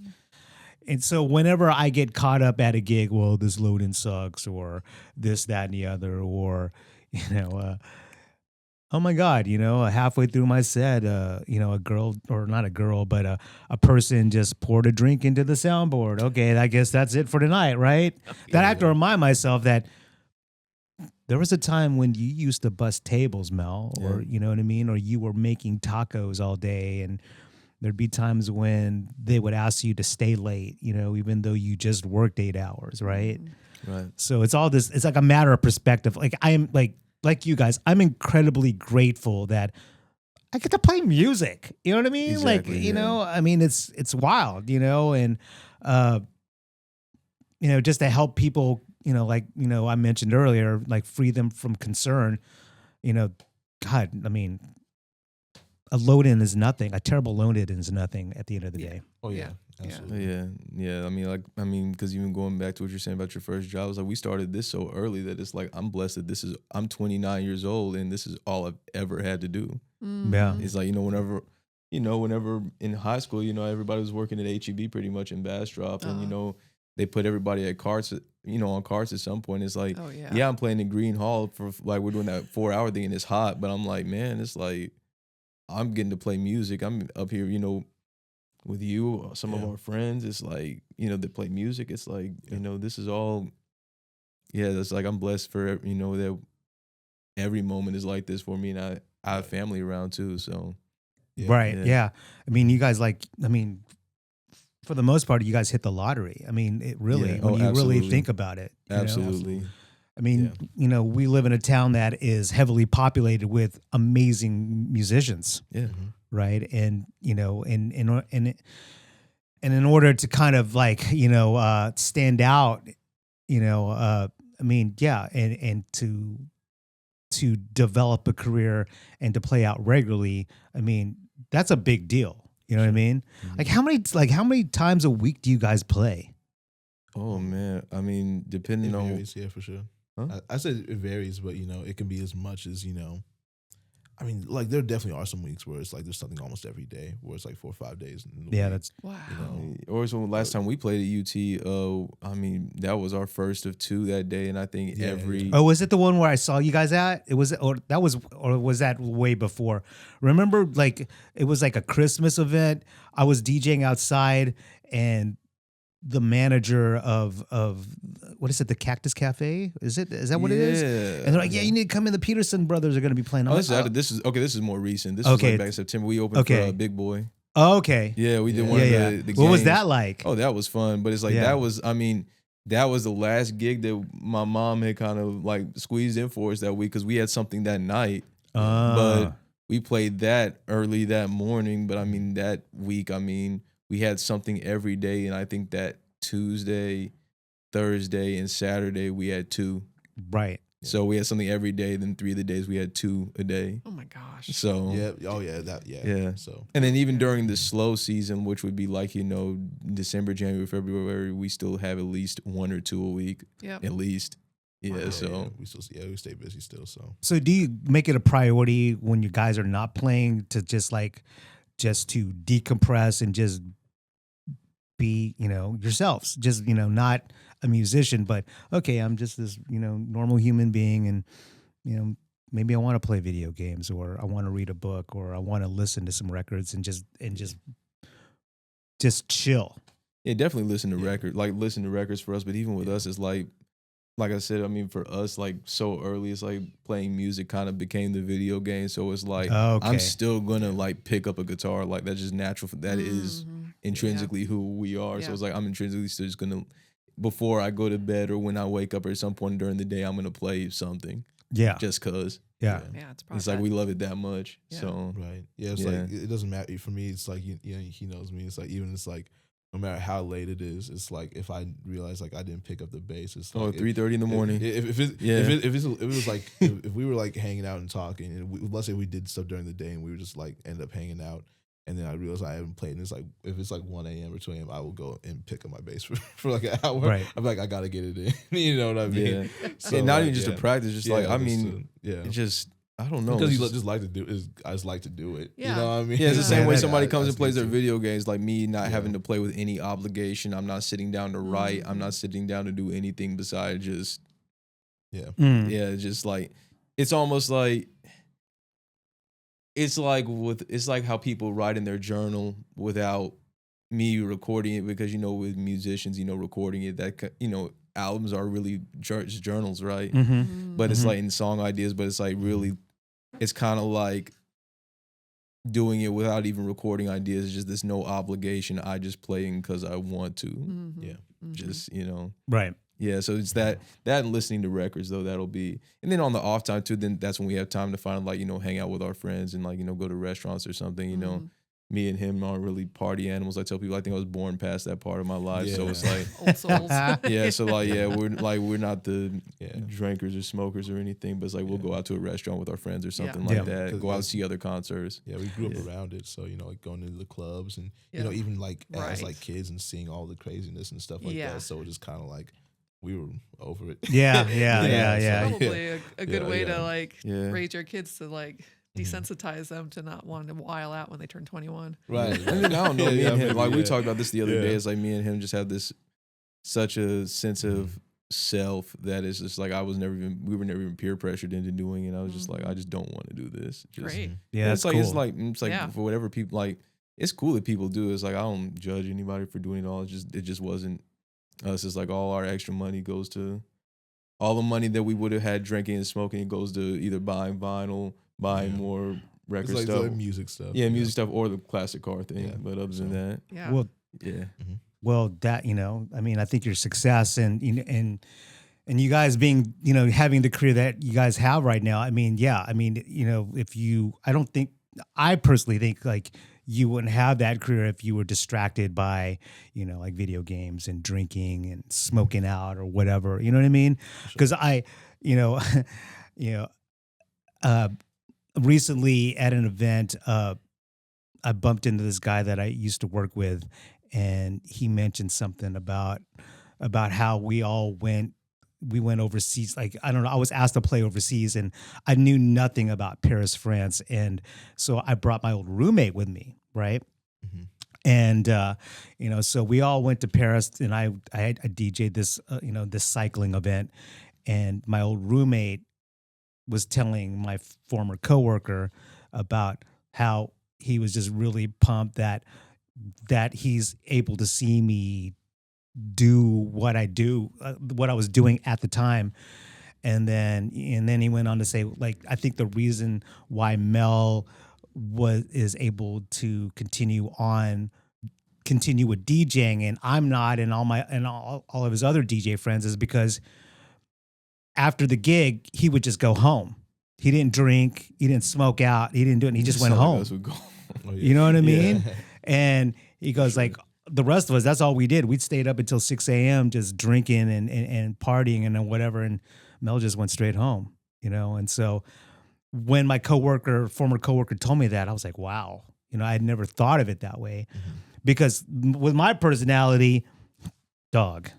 and so whenever I get caught up at a gig, well, this load-in sucks or this, that, and the other, or, you know, oh my God, you know, halfway through my set, you know, a girl, or not a girl, but a person just poured a drink into the soundboard. Okay, I guess that's it for tonight, right? Then I have to remind myself that there was a time when you used to bust tables, Mel, or you know what I mean? Or you were making tacos all day, and there'd be times when they would ask you to stay late, you know, even though you just worked 8 hours, right? Right. So it's all this, it's like a matter of perspective. Like I am like you guys, I'm incredibly grateful that I get to play music. You know what I mean? Exactly, like, you yeah. know, I mean, it's wild, you know, and, you know, just to help people, you know, like, you know, I mentioned earlier, like free them from concern, you know, God, I mean, a load-in is nothing. A terrible load-in is nothing at the end of the day. Oh yeah, Yeah. absolutely. Yeah. I mean, because even going back to what you're saying about your first job, it's like we started this so early that it's like I'm blessed that I'm 29 years old and this is all I've ever had to do. Yeah. It's like, whenever in high school, everybody was working at HEB pretty much in Bastrop, and they put everybody at carts, on carts at some point. It's like, Oh yeah. yeah, I'm playing in Green Hall for like we're doing that 4-hour thing and it's hot, but I'm like, man, it's like I'm getting to play music. I'm up here, with you, some of Yeah. our friends. It's like, they play music. It's like, this is all, that's like I'm blessed for, that every moment is like this for me, and I have family around too, so. Yeah. Right. Yeah. Yeah. I mean, you guys for the most part, you guys hit the lottery. I mean, it really, Yeah. when Oh, you really absolutely. think about it. you know? Absolutely. I mean, we live in a town that is heavily populated with amazing musicians, Yeah. right? And, and in order to kind of like, stand out, I mean, yeah, and to develop a career and to play out regularly, I mean, that's a big deal. You know what I mean? Like how many times a week do you guys play? Oh man. I mean, depending It on varies, yeah, for sure. Huh? I said it varies, but it can be as much as I mean, like there definitely are some weeks where it's like there's something almost every day, where it's like 4 or 5 days. In the Yeah, week, that's Wow. or so last time we played at UT, I mean, that was our first of 2 that day, and I think Yeah, every Oh, was it the one where I saw you guys at? Or was that way before? Remember, like it was like a Christmas event. I was DJing outside, and the manager of what is it? The Cactus Cafe? Is that what it is? And they're like, yeah, you need to come in. The Peterson Brothers are going to be playing. I'm Oh, like, this is more recent. This was Okay. like back in September. We opened Okay. for Big Boy. oh, okay. Yeah, we did Yeah. one Yeah, of yeah. the What was games. that like? Oh, that was fun. But it's like Yeah. that was, I mean, that was the last gig that my mom had kind of like squeezed in for us that week because we had something that night. But we played that early that morning. But I mean, that week, I mean, we had something every day. And I think that Tuesday, Thursday, and Saturday, we had 2. Right. So we had something every day. Then 3 of the days we had 2 a day. Oh my gosh. So Yeah. Oh yeah. yeah. So And then even during the slow season, which would be like, you know, December, January, February, we still have at least 1 or 2 a week. Yep. At least. Yeah. Wow. So we stay busy still. So do you make it a priority when you guys are not playing to just to decompress and just be, yourselves, just, not a musician, but okay, I'm just this, normal human being and, maybe I want to play video games or I want to read a book or I want to listen to some records and just chill. yeah, definitely listen to records for us. But even with us, it's like I said, I mean, for us, like so early, it's like playing music kind of became the video game. So it's like Okay. I'm still gonna like pick up a guitar, like that's just natural. That is intrinsically who we are. Yeah. So it's like I'm intrinsically still just gonna, before I go to bed or when I wake up or at some point during the day, I'm gonna play something. Yeah. Just cause. Yeah. Yeah, it's probably It's like that. we love it that much. Yeah. So Right. Yeah. It's Yeah. like it doesn't matter for me. It's like he knows me. It's like even it's like no matter how late it is, it's like if I realize like I didn't pick up the bass, it's like 3:30 in the morning. If it was like if we were like hanging out and talking, and let's say we did stuff during the day and we were just like ended up hanging out, and then I realized I haven't played, and it's like if it's like 1 a.m. or 2 a.m., I will go and pick up my bass for like an hour. Right. I'm like I gotta get it in. You know what I mean? Yeah. So, And not like, even just to practice, just like I mean, it's just I don't know. because It's you just- just like to do. I just like to do it. Yeah. You know what I mean? Yeah, it's the same way that- somebody comes and plays their video. video games, like me not having to play with any obligation. I'm not sitting down to write. I'm not sitting down to do anything besides just, Mm. yeah, just like, it's almost like, it's like how people write in their journal without me recording it because, with musicians, recording it, that, albums are really journals, right? Mm-hmm. But it's Mhm. like in song ideas, but it's like really, it's kind of like doing it without even recording ideas. It's just this no obligation. I just playing because I want to. Mhm. Yeah. Mhm. Just, Right. yeah. So it's that and listening to records though, that'll be, and then on the off time too, then that's when we have time to find like, hang out with our friends and like, go to restaurants or something, Mhm. Me and him aren't really party animals. I tell people, I think I was born past that part of my life. So Yeah. it's like, Old souls. yeah, so like, yeah, we're not the Yeah. drinkers or smokers or anything, but it's like we'll go out to a restaurant with our friends or something Yeah. like that. 'Cause Go out and that's- see other concerts. Yeah, we grew up Yeah. around it, so like going into the clubs and Yeah. even like as Right. like kids and seeing all the craziness and stuff like Yeah. that. So it just kind of like we were over it. Yeah. Yeah. Yeah, Yeah. so- Yeah. Probably a good Yeah, way yeah. to like Yeah. raise your kids to like desensitize them to not wanting to while out when they turn 21. Right. And then I don't know, me and him, maybe, like we yeah. talked about this the other Yeah. day. It's like me and him just have this such a sense of self that is just like we were never even peer pressured into doing it. I was just like, I just don't want to do this. Just, Great. Yeah. And That's it's cool. like it's like Yeah. for whatever people like. It's cool that people do. It's like I don't judge anybody for doing it all. It just wasn't us. It's like all our extra money goes to all the money that we would have had drinking and smoking. It goes to either buying vinyl, buying Yeah. more It's record like, stuff. like music stuff. Yeah, music stuff or the classic car thing. Yeah. But other than So- that, Yeah. Well, yeah. that, I mean, I think your success and you guys being, having the career that you guys have right now. I mean, yeah. I mean, I personally think like you wouldn't have that career if you were distracted by, like video games and drinking and smoking out or whatever. You know what I mean? Because recently at an event, I bumped into this guy that I used to work with, and he mentioned something about how we went overseas. Like, I don't know, I was asked to play overseas and I knew nothing about Paris, France. And so I brought my old roommate with me, right? Mhm. And, so we all went to Paris and I DJ'd this, this cycling event, and my old roommate was telling my former coworker about how he was just really pumped that he's able to see me do what I was doing at the time. And then he went on to say, like, I think the reason why Mel is able to continue on continue with DJing and I'm not, and all of his other DJ friends, is because after the gig he would just go home. He didn't drink, he didn't smoke out, he didn't do it. And he just went Some of home. us would go. Oh, yeah. You know what I mean? Yeah. And he goes like, the rest of us, that's all we did. We'd stayed up until 6 a.m. just drinking and partying and then whatever. And Mel just went straight home, you know? And so when my former coworker told me that, I was like, wow, you know, I had never thought of it that way. Because with my personality, dog,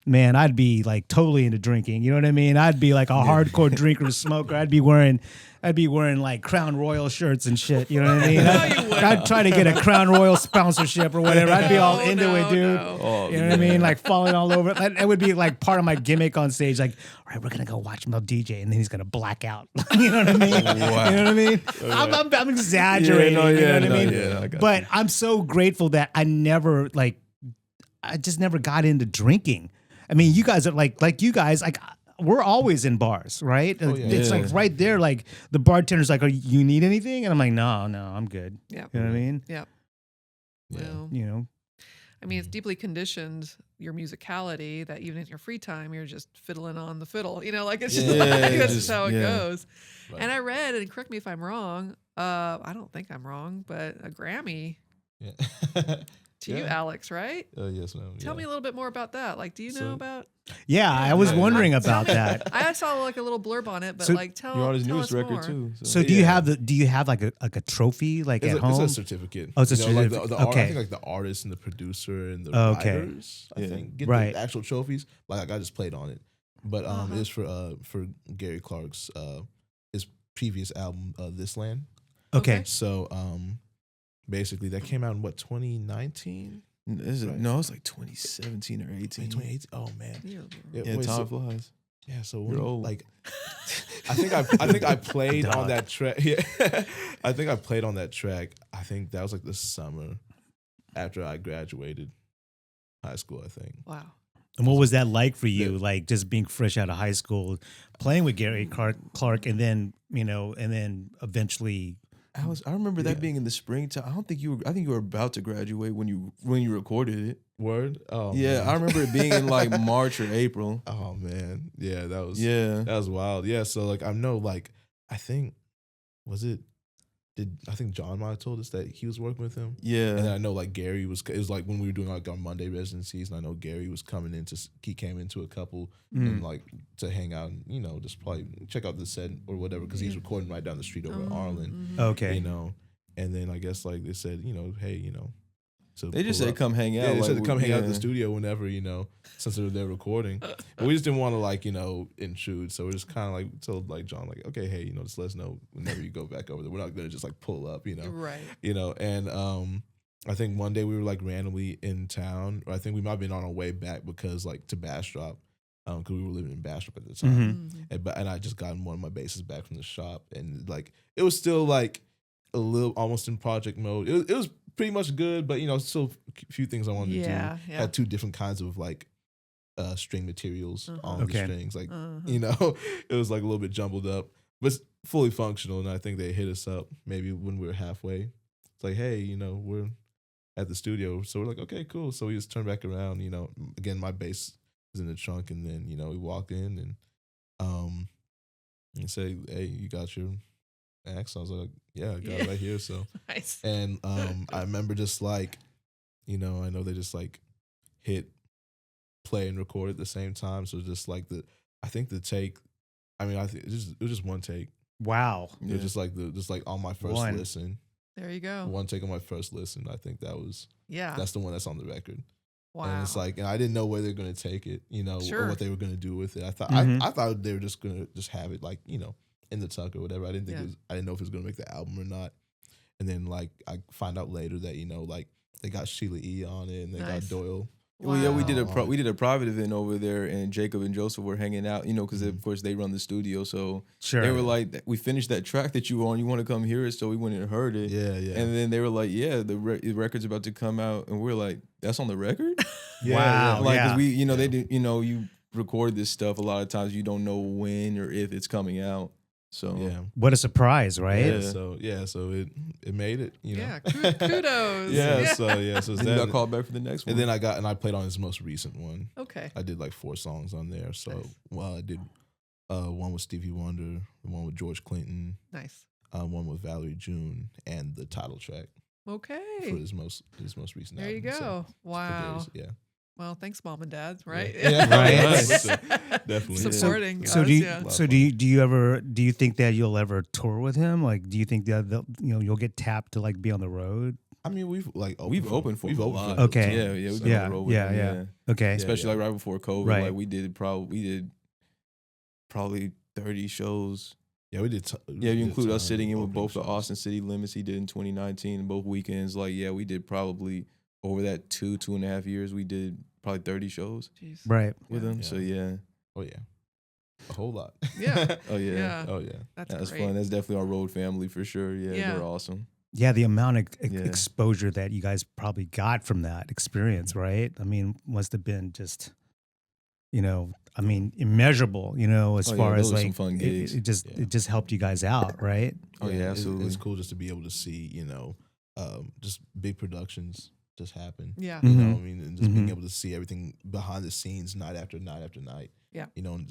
man, I'd be like totally into drinking. You know what I mean? I'd be like a hardcore drinker, smoker. I'd be wearing like Crown Royal shirts and shit. You know what I mean? I'd try to get a Crown Royal sponsorship or whatever. I'd be all into it, dude. Oh, You know what I mean? Like falling all over. It would be like part of my gimmick on stage. Like, all right, we're gonna go watch Mel DJ, and then he's gonna black out. You know what I mean? Wow. You know what I mean? I'm exaggerating. You know what I mean? I got But I'm so grateful that I just never got into drinking. I mean, you guys are like you guys, like we're always in bars, right? Oh, yeah. It's like right there, like the bartender's like, you need anything? And I'm like, no, I'm good. Yep. You know what I mean? Yep. Yeah. Well, You know? I mean, it's deeply conditioned your musicality that even in your free time, you're just fiddling on the fiddle. You know, like it's just Yeah, like, that's just- just how it yeah. goes. Right. And I read, and correct me if I'm wrong. I don't think I'm wrong, but a Grammy Yeah. to you, Yeah. Alex, right? Yes, ma'am. Tell me a little bit more about that. Like, do you know So- about? Yeah, I was Yeah. wondering Tell about me- that. I saw like a little blurb on it, but So- like tell You're on his tell newest us record more. too. So do you have like a trophy like It's at home? a certificate. Oh, it's a You know, like certificate. I Okay. think like the artist and the producer and the Okay. writers, I Yeah. think, get Right. the actual trophies. Like I just played on it, but Uh-huh. it's for Gary Clark's his previous album, This Land. Okay. So basically that came out in what 2019, Right. No, it's like 2017 or 18. 2018. Oh man, You- Yeah, wait, time so- flies. yeah. So You're when, old. like, I think I played on Dog. that track. Yeah, I think I played on that track. I think that was like the summer after I graduated high school. I think. Wow. And what was that like for you? Yeah. Like just being fresh out of high school, playing with Gary Clark, and then eventually. I remember that Yeah. being in the springtime. I think you were about to graduate when you recorded it. Word. Oh Yeah, man. I remember it being in like March or April. Oh man, yeah, that was Yeah. that was wild. Yeah, so like I know, like I think I think John might have told us that he was working with him, Yeah. and then I know like Gary was. It was like when we were doing like our Monday residencies, and I know Gary was coming in he came into a couple and like to hang out, and just probably check out the set or whatever because he's recording right down the street over at Arlen, Okay. and then I guess like they said, hey, so They just pull said up. come hang out. Yeah, they like, said to come hang out in the yeah. studio whenever, since they're recording. But we just didn't want to like, intrude. So we're just kind of like told like John, like, okay, hey, just let us know whenever you go back over there. We're not gonna just like pull up, Right. And I think one day we were like randomly in town, or I think we might have been on our way back because like to Bastrop, because we were living in Bastrop at the time. And I just gotten one of my basses back from the shop, and like it was still like a little almost in project mode. It was pretty much good, but still a few things I wanted to do. Yeah. Had two different kinds of like string materials on Okay. the strings. Like Uh-huh. it was like a little bit jumbled up, but it's fully functional. And I think they hit us up maybe when we were halfway. It's like, hey, we're at the studio, so we're like, okay, cool. So we just turned back around. Again, my bass is in the trunk, and then we walk in and say, hey, you got your axe? I was like, yeah, I got it right here. So. Nice. And I remember just like, I know they just like hit play and record at the same time. So just like I think the take, I think it was just one take. Wow. It was just like on my first One. listen, There you go. one take on my first listen. I think Yeah. that's the one that's on the record. Wow. And it's like, and I didn't know where they're gonna take it, or Sure. what they were gonna do with it. I thought Mhm. I thought they were just gonna just have it like in the tuck or whatever. I didn't think Yeah. I didn't know if it was gonna make the album or not. And then like I find out later that like they got Sheila E on it and they Nice. got Doyle. Well, yeah, we did Wow. we did a private event over there, and Jacob and Joseph were hanging out, because Mm-hmm. of course they run the studio. So Sure. they were like, "We finished that track that you were on. You want to come hear it?" So we went and heard it. Yeah, yeah. And then they were like, "Yeah, the record's about to come out," and we're like, "That's on the record?" Yeah, Wow. yeah. Like, yeah. 'cause we, they did, you record this stuff. A lot of times you don't know when or if it's coming out. So Yeah. What a surprise, right? So it made it, you know. Yeah, kudos. So then you got called back for the next one. and then I played on his most recent one. Okay. I did like 4 songs on there. So Nice. I did one with Stevie Wonder, one with George Clinton, Nice. one with Valerie June, and the title track for Okay. his most recent There you album. So go. it's Wow. hilarious, yeah. Well, thanks, mom and dad. Right. Yeah. Right. Listen, definitely. Supporting So us. do you, Yeah. Lot so of do you think that you'll ever tour with him? Like, do you think that you'll get tapped to like be on the road? I mean, we've opened for him a lot. him, Okay. Yeah, we So- did on the road with him, yeah. Okay. Especially like right before COVID, Right. like we did probably 30 shows. Yeah, we did. Yeah, you include us ton sitting in with opening both the shows. Austin City Limits he did in 2019 and both weekends. Like, yeah, we did probably over that 2.5 years, we did probably 30 shows Jeez. Right. with Yeah. him. So yeah. Oh yeah, a whole lot. Yeah. Oh yeah. Yeah. Oh yeah. That's That's great. fun. That's definitely our road family for sure. Yeah, Yeah. they're awesome. Yeah, the amount of Yeah. exposure that you guys probably got from that experience, right? I mean, must have been just, immeasurable. As Oh, yeah, far as those were some like fun it- gigs. it just helped you guys out, right? Oh yeah, it's- absolutely. It's cool just to be able to see, just big productions just happen. Yeah. Mm. You know what I mean? And just being Mhm. able to see everything behind the scenes night after night after night. Yeah. And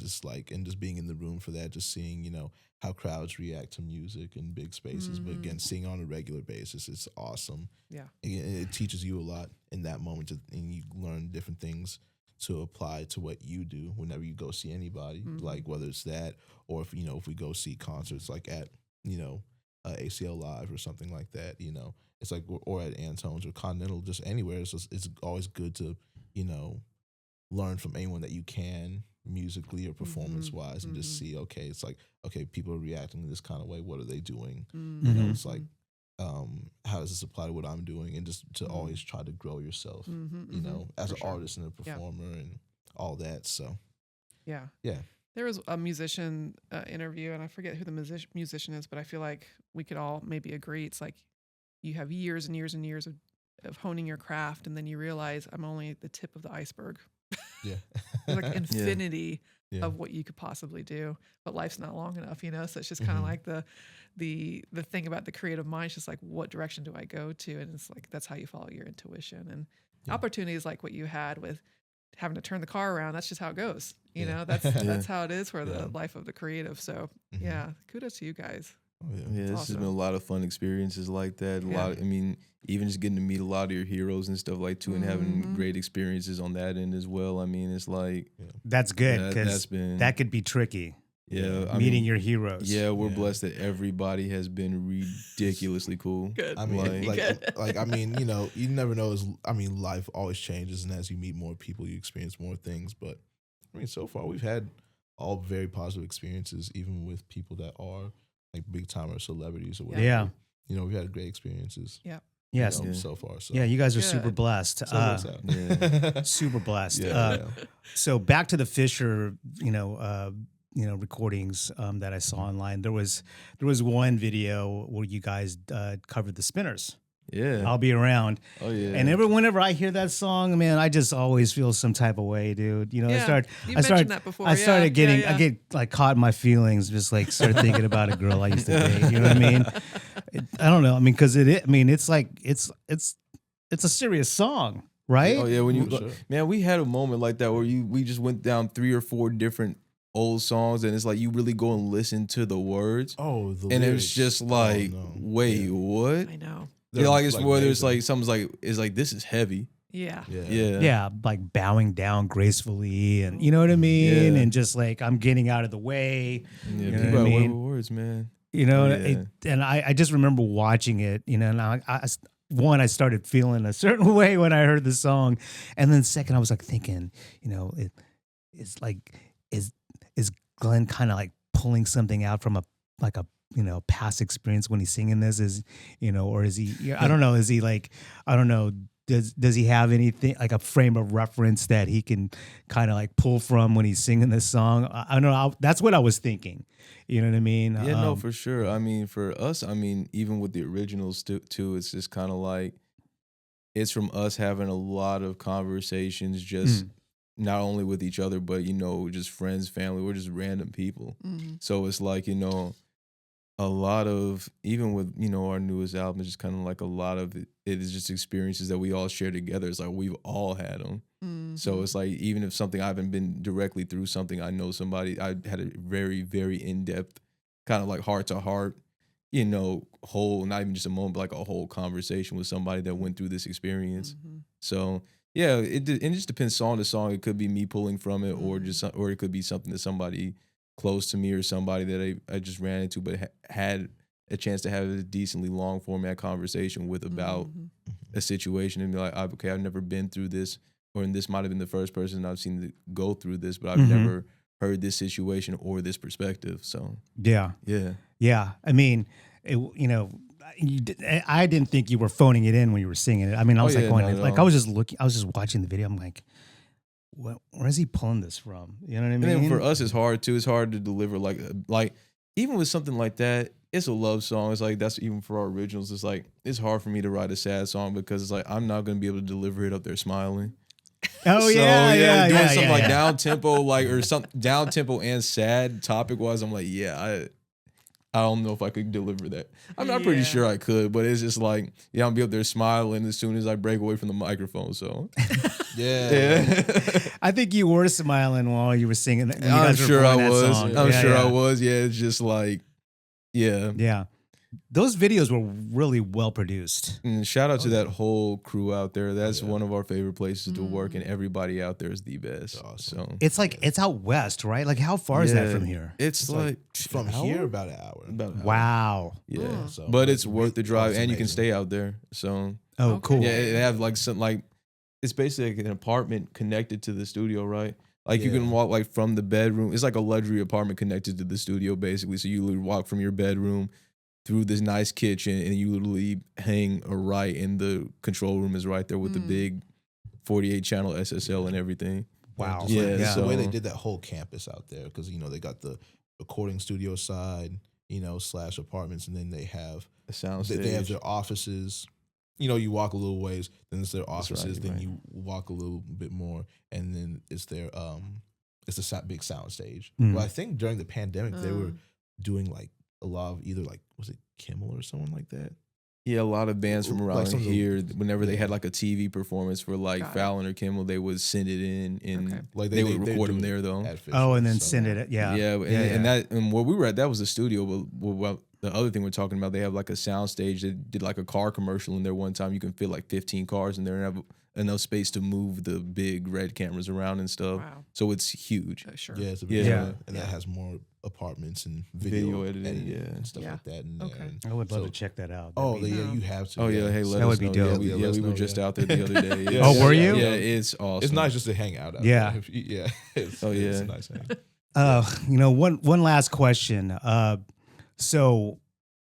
just being in the room for that, just seeing, how crowds react to music in big spaces. But again, seeing on a regular basis, it's awesome. Yeah. It teaches you a lot in that moment, and you learn different things to apply to what you do whenever you go see anybody, like whether it's that or if we go see concerts like at ACL Live or something like that, it's like or at Antone's or Continental, just anywhere. It's always good to learn from anyone that you can musically or performance wise, and just see it's like people are reacting this kind of way. What are they doing? Mhm. It's like how does this apply to what I'm doing, and just to always try to grow yourself, as an artist and a performer and all that. So Yeah. yeah. There was a musician interview, and I forget who the musician is, but I feel like we could all maybe agree. It's like you have years and years and years of honing your craft, and then you realize I'm only at the tip of the iceberg. Yeah. There's like infinity Yeah. of what you could possibly do, but life's not long enough, So it's just kind of like the thing about the creative mind. It's just like, what direction do I go to? And it's like that's how you follow your intuition and opportunities like what you had with having to turn the car around. That's just how it goes. That's how it is for the life of the creative. So yeah, kudos to you guys. Oh, yeah. Yeah, this has awesome. been a lot of fun experiences like that. Yeah. Even just getting to meet a lot of your heroes and stuff like too, and having Mhm. great experiences on that end as well. I mean, it's like That's good that's because been that could be tricky. meeting your heroes. Yeah, we're Yeah. blessed that everybody has been ridiculously cool. Good. I mean, Like- you never know. Life always changes, and as you meet more people, you experience more things. But so far we've had all very positive experiences, even with people that are like big time or celebrities or whatever. Yeah. We've had great experiences. Yes. Yeah. So far. So Yeah, you guys are Good. super blessed. So it works out. Yeah. Super blessed. Yeah. So back to the Fisher, recordings that I saw online. There was one video where you guys covered the Spinners. Yeah. I'll be around. Oh yeah. And whenever I hear that song, man, I just always feel some type of way, dude. You I mentioned started that before. I started Yeah, getting, yeah. I get like caught in my feelings, just like start thinking about a girl I used to date. You know what I mean? I don't know. I mean, because it's like it's a serious song, right? Oh yeah, when you For sure. man, we had a moment like that where we just went down 3 or 4 different old songs, and it's like you really go and listen to the words, Oh, the and it was lyrics. just Oh, like, no. wait, Yeah. what? I know. Yeah, like it's whether it's amazing. like something's like it's like this is heavy. Yeah. Yeah. Yeah, like bowing down gracefully, and you know what I mean, Yeah. and just like I'm getting out of the way. Yeah, You know people what I got mean? words, man. You know, Yeah. and I just remember watching it, and I started feeling a certain way when I heard the song, and then second, I was like thinking, it's like, is Glenn kind of like pulling something out from a past experience when he's singing this? Or is he? I don't know. Is he like? I don't know. Does he have anything like a frame of reference that he can kind of like pull from when he's singing this song? I don't know. That's what I was thinking. You know what I mean? Yeah, no, for sure. I mean, for us, even with the originals too, it's just kind of like it's from us having a lot of conversations, just not only with each other, but just friends, family. We're just random people. Mhm. So it's like a lot of, even with, you know, our newest album, it's just kind of like a lot of it is just experiences that we all share together. It's like we've all had them. So it's like, even if something I haven't been directly through something, I know somebody, I had a very, very in-depth kind of like heart to heart, you know, whole, not even just a moment, but like a whole conversation with somebody that went through this experience. So yeah, it just depends song to song. It could be me pulling from it, or just, or it could be something that somebody close to me or somebody that I just ran into, but had a chance to have a decently long format conversation with about a situation, and be like, okay, I've never been through this, or this might have been the first person I've seen to go through this, but I've never heard this situation or this perspective. So Yeah. I mean, you know, I didn't think you were phoning it in when you were singing it. I mean, I was like going, like, I was just watching the video. I'm like, where is he pulling this from? You know what I mean? And then for us, it's hard too. It's hard to deliver like even with something like that. It's a love song. It's like, that's even for our originals. It's like, it's hard for me to write a sad song, because it's like, I'm not gonna be able to deliver it up there smiling. Oh, So, yeah. Doing something like down tempo, like, or some down tempo and sad topic wise, I'm like, I don't know if I could deliver that. I mean, I'm pretty sure I could, but it's just like, I'll be up there smiling as soon as I break away from the microphone. So Yeah. I think you were smiling while you were singing. When you I'm guys were sure I playing that was. song. I'm Yeah, sure yeah. I was. Yeah, it's just like, Yeah. Those videos were really well produced. And shout out to that whole crew out there. That's one of our favorite places to work, and everybody out there is the best. Awesome. So It's like, it's out west, right? Like, how far is that from here? It's like from here about an hour. about an hour. Wow. Yeah, So, but like, it's worth the drive, it's and you can amazing. stay out there. So Oh, Okay. cool. yeah, they have like some, like, it's basically like an apartment connected to the studio, right? Like you can Yeah. walk like from the bedroom. It's like a luxury apartment connected to the studio, basically. So you literally walk from your bedroom through this nice kitchen, and you literally hang a right, and the control room is right there with the big 48 channel SSL and everything. Wow. Just like, Yeah, just the way they so- did that whole campus out there, because you know they got the recording studio side, you know, / apartments, and then they have A sound they have stage. their offices. You know, you walk a little ways, then it's their That's offices, right, then right. you walk a little bit more, and then it's their it's a big sound stage. Mm. Well, I think during the pandemic they were doing like a lot of either like, was it Kimmel or someone like that? Yeah, a lot of bands from Like around some of the- here, whenever they had yeah. like a TV performance for like Got it. Fallon or Kimmel, they would send it in, and Okay. Like they would they record them do it there though. at Fisher, Oh, and then so- send it. Yeah. And that, and where we were at, that was the studio. But well, the other thing we're talking about, they have like a sound stage that did like a car commercial in there one time. You can fit like 15 cars in there and have enough space to move the big red cameras around and stuff. Wow. So it's huge. Sure. Yeah, it's a Yeah. big Yeah. and that has more apartments and Video video, editing, yeah. and stuff Yeah. like that. In there. Okay. And I would love so- to check that out. Oh, That'd be- yeah, you have to. Oh yeah, hey, So- let That us would be know. dope. Yeah, let us we were know, just yeah. out there the other day. Yeah. Oh, were you? Yeah, it's awesome. It's nice just to hang out. Yeah. There. Yeah. It's, Oh, It's yeah. a nice hang. You know, one last question. So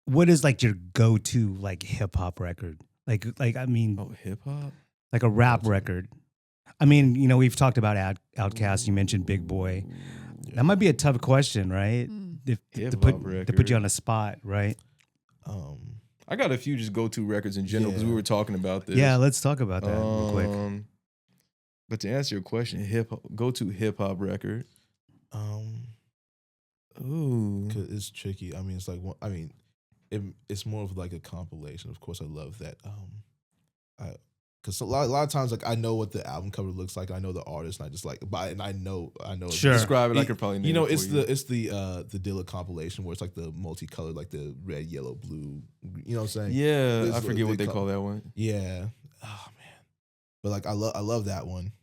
what is like your go-to like hip hop record? Like I mean, Oh, hip hop. like a rap record. I mean, you know, we've talked about Outkast. You mentioned Big Boy. That might be a tough question, right? If, to Hip-hop put to put record. you on the spot, right? I got a few just go to records in general because we Yeah. were talking about this. Yeah, let's talk about that real quick. But to answer your question, go to hip hop record. Ooh, 'Cause it's tricky. I mean, it's like it's more of like a compilation. Of course, I love that. Because a lot of times, like I know what the album cover looks like. I know the artist, and I just like, and I know. Sure. describe it. I could probably name You know, it it's for the Dilla compilation where it's like the multicolored, like the red, yellow, blue. You know what I'm saying? Yeah, It's I what forget what they they call- call that one. Yeah. Oh man. But like I love that one.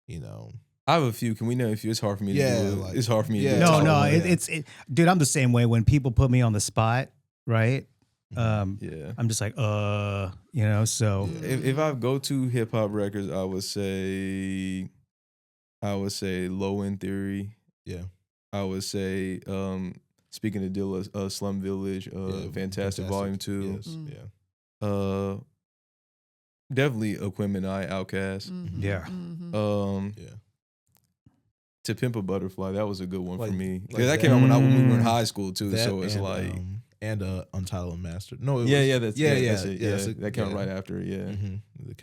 You know. I have a few. Can we name a few? It's hard for me to Yeah, do. like- It's hard for me to yeah. do. No, Oh, no, yeah. dude, I'm the same way. When people put me on the spot, right? Yeah. I'm just like, you know, so Yeah. If I go to hip hop records, I would say Low End Theory. Yeah. I would say, speaking of Dilla, Slum Village, Yeah, Fantastic Volume 2. Yes. Mm. Yeah. Definitely Equipment Eye, Outkast. Mhm, Yeah. mhm. Yeah. To Pimp a Butterfly, that was a good one Like- for me. like that came out when we were in Mm. high school too, That so it's and, like and Untitled Unmastered. No, it was, That's it. that's That came out right after it. Yeah.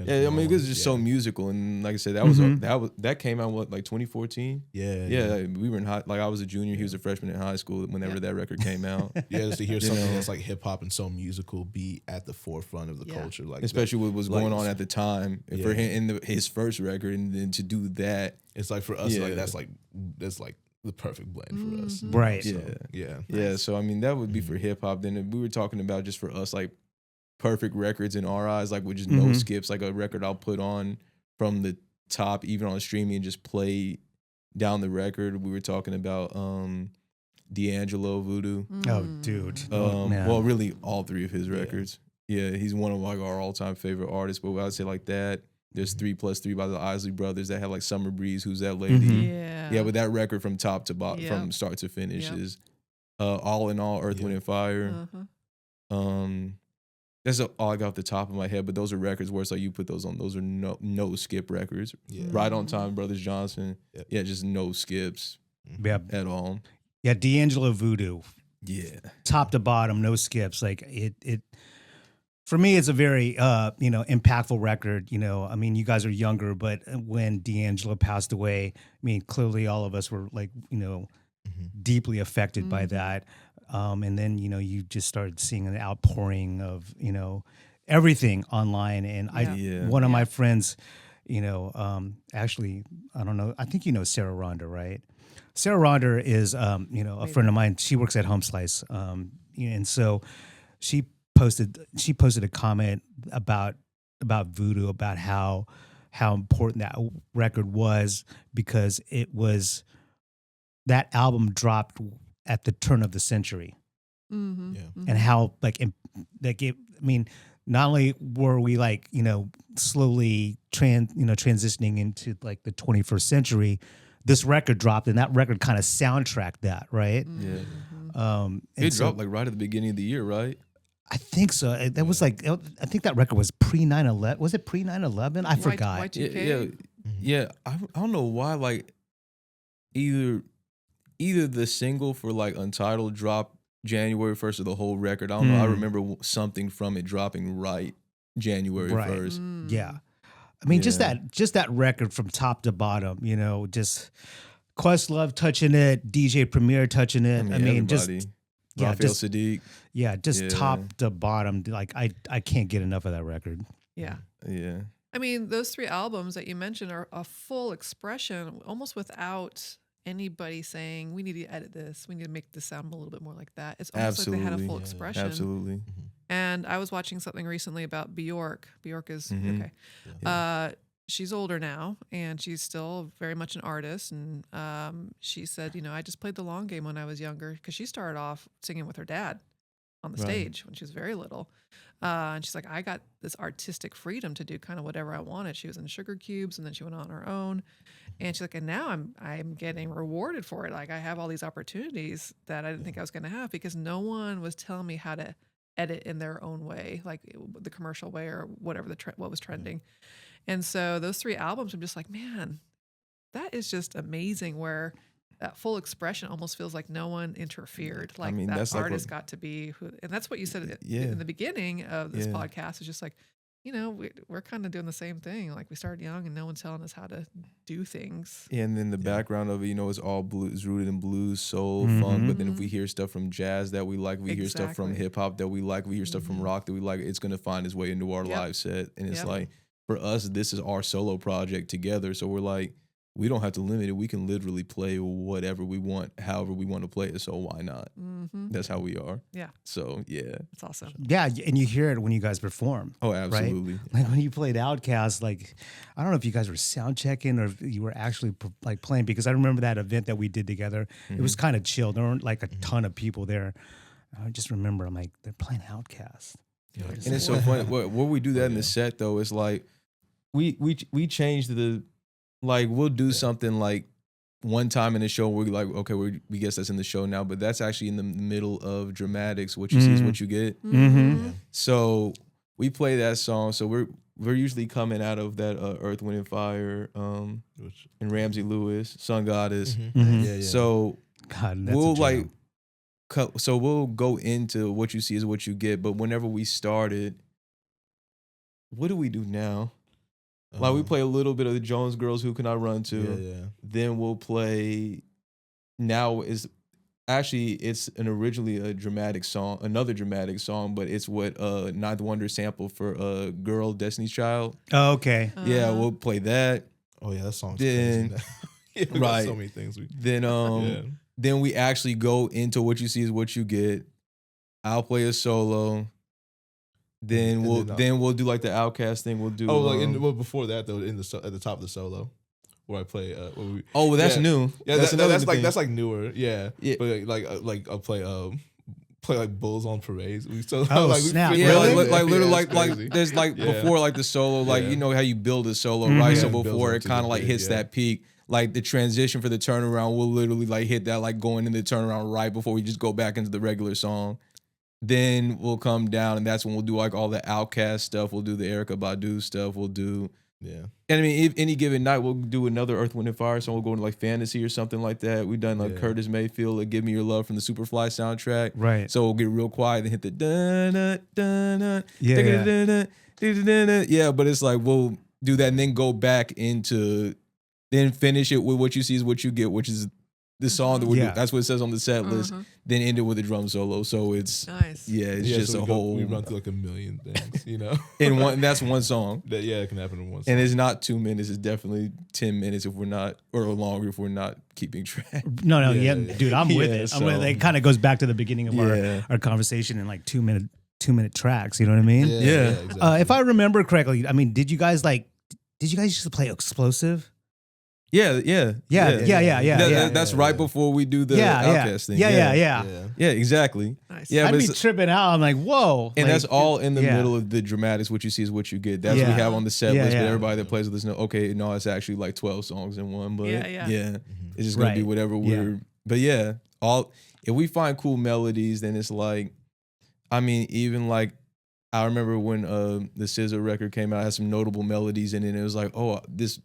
Yeah, I mean, because it's just so musical, and like I said, that came out like 2014. Yeah. We were in high, like I was a junior, he was a freshman in high school whenever that record came out. Just to hear something that's like hip hop and so musical be at the forefront of the culture, like especially what was going on at the time for him in his first record, and then to do that, it's like for us, like that's like the perfect blend for us, right? So, yeah. So I mean, that would be for hip hop. Then we were talking about just for us, like perfect records in our eyes, like with just no skips, like a record I'll put on from the top, even on streaming, and just play down the record. We were talking about D'Angelo, Voodoo. Oh, dude. Man. Well, really, all three of his records. Yeah, he's one of like our all-time favorite artists. But I would say like that. There's 3+3 by the Isley Brothers that have like Summer Breeze, Who's That Lady? Yeah, with that record from top to bottom, from start to finish is All in All, Earth, Wind and Fire. That's all I got off the top of my head, but those are records where it's like you put those on. Those are no skip records. Right on Time, Brothers Johnson. Yeah, just no skips at all. Yeah, D'Angelo, Voodoo. Yeah. Top to bottom, no skips. Like it for me, it's a very impactful record. You know, I mean, you guys are younger, but when D'Angelo passed away, I mean, clearly all of us were like, deeply affected by that. And then, you just started seeing an outpouring of, everything online. And one of my friends, actually, I don't know, I think Sarah Ronda, right? Sarah Ronda is, a friend of mine. She works at Home Slice. And so she posted a comment about Voodoo, about how important that record was, because that album dropped at the turn of the century. And how not only were we slowly transitioning into like the 21st century, this record dropped, and that record kind of soundtracked that, right? It dropped like right at the beginning of the year, right? I think so. That was I think that record was pre 9/11. Was it pre 9/11? I forgot. Y2K? Yeah. I don't know why. Like either the single for like Untitled dropped January 1st, or the whole record. I don't know. I remember something from it dropping right January 1st. Yeah. I mean, just that record from top to bottom. Just Questlove touching it, DJ Premier touching it. I mean just. Raphael Sadiq. Yeah, just top to bottom. Like I can't get enough of that record. Yeah. Yeah. I mean, those three albums that you mentioned are a full expression, almost without anybody saying, we need to edit this, we need to make this sound a little bit more like that. It's almost like they had a full expression. Absolutely. And I was watching something recently about Bjork. Bjork is okay. She's older now, and she's still very much an artist. And she said, I just played the long game when I was younger, because she started off singing with her dad on the stage when she was very little. And she's like, I got this artistic freedom to do kind of whatever I wanted. She was in Sugar Cubes, and then she went on her own. And she's like, and now I'm getting rewarded for it. Like, I have all these opportunities that I didn't think I was going to have, because no one was telling me how to edit in their own way, like the commercial way or whatever what was trending. And so those three albums, I'm just like, man, that is just amazing, where that full expression almost feels like no one interfered. Like, I mean, that artist got to be who, and that's what you said in the beginning of this podcast. It's just like, we're kind of doing the same thing. Like, we started young and no one's telling us how to do things. Yeah, and then the background of it, it's all blues, rooted in blues, soul, funk. But then if we hear stuff from jazz that we like, we hear stuff from hip hop that we like, we hear stuff from rock that we like, it's going to find its way into our live set. And it's like, for us, this is our solo project together. So we're like, we don't have to limit it. We can literally play whatever we want, however we want to play it. So why not? That's how we are. Yeah. So, It's awesome. Yeah, and you hear it when you guys perform. Oh, absolutely. Right? Like when you played Outkast, like, I don't know if you guys were sound checking or if you were actually like playing, because I remember that event that we did together. It was kind of chill. There weren't like a ton of people there. I just remember, I'm like, they're playing Outkast. And it's so funny. Where we do that in the set, though, it's like, we changed we'll do something like one time in the show where we're like, okay, we guess that's in the show now, but that's actually in the middle of Dramatics. What you see is what you get. So we play that song. So we're usually coming out of that Earth, Wind and Fire, and Ramsey Lewis, Sun Goddess. So God, we'll like so we'll go into what you see is what you get. But whenever we started, what do we do now? Like we play a little bit of the Jones Girls Who Can I Run To. Yeah. Then we'll play. Now is actually it's originally a dramatic song, another dramatic song, but it's what Ninth Wonder sampled for Girl Destiny's Child. Oh, okay. Yeah, we'll play that. Oh yeah, that song's Then- crazy. Yeah, we got Right. so many things. Then then we actually go into what you see is what you get. I'll play a solo. Then we'll do like the Outcast thing. We'll do well before that though, at the top of the solo, where I play. well, that's yeah. new. Yeah, that's another thing. that's like newer. Yeah, Yeah. But like I'll play like Bulls on Parades. We still Oh, like snap. we Yeah, Really? like literally it's like crazy. there's like Yeah. before like the solo, like Yeah. you know how you build a solo, Mhm. right? Yeah, So it builds before up it to kind the of like big, hits yeah. that peak, like the transition for the turnaround will literally like hit that like going into the turnaround right before we just go back into the regular song. Then we'll come down and that's when we'll do like all the Outcast stuff. We'll do the Erykah Badu stuff. We'll do, Yeah, and I mean, if any given night we'll do another Earth, Wind and Fire song. We'll go into like fantasy or something like that. We've done like Yeah. Curtis Mayfield, like Give Me Your Love from the Superfly soundtrack. Right. So we'll get real quiet and hit the dun dun dun dun. Yeah. Yeah, but it's like we'll do that and then go back into, then finish it with what you see is what you get, which is the song that we Yeah. do. That's what it says on the set list. Then end it with a drum solo. So it's Nice. yeah, it's Yeah, just so a we go- whole We run through like a million things, you know. in one. That's one song, That it can happen in one. and song. it's not 2 minutes. It's definitely 10 minutes if we're not, or longer if we're not keeping track. No, Yeah, yeah, yeah. dude, I'm with Yeah, it. I'm with so- it. It kind of goes back to the beginning of Yeah. our conversation in like 2 minute tracks. You know what I mean? Yeah. exactly. If I remember correctly, I mean, did you guys used to play Explosive? Yeah. Yeah. That's Yeah, right yeah. before we do the Yeah, Outcast thing. Yeah. Yeah, exactly. Nice. Yeah, I'd but be it's- tripping out. I'm like, whoa. And like, that's all in the yeah. middle of the dramatics. What you see is what you get. That's what Yeah. we have on the set Yeah, list. But yeah. everybody that plays with us know, okay, no, it's actually like 12 songs in one. But Yeah. it's just gonna be Right. whatever Yeah. we're. But yeah, if we find cool melodies, then it's like, I mean, even like I remember when the SZA record came out, it had some notable melodies in it. And it was like, oh, this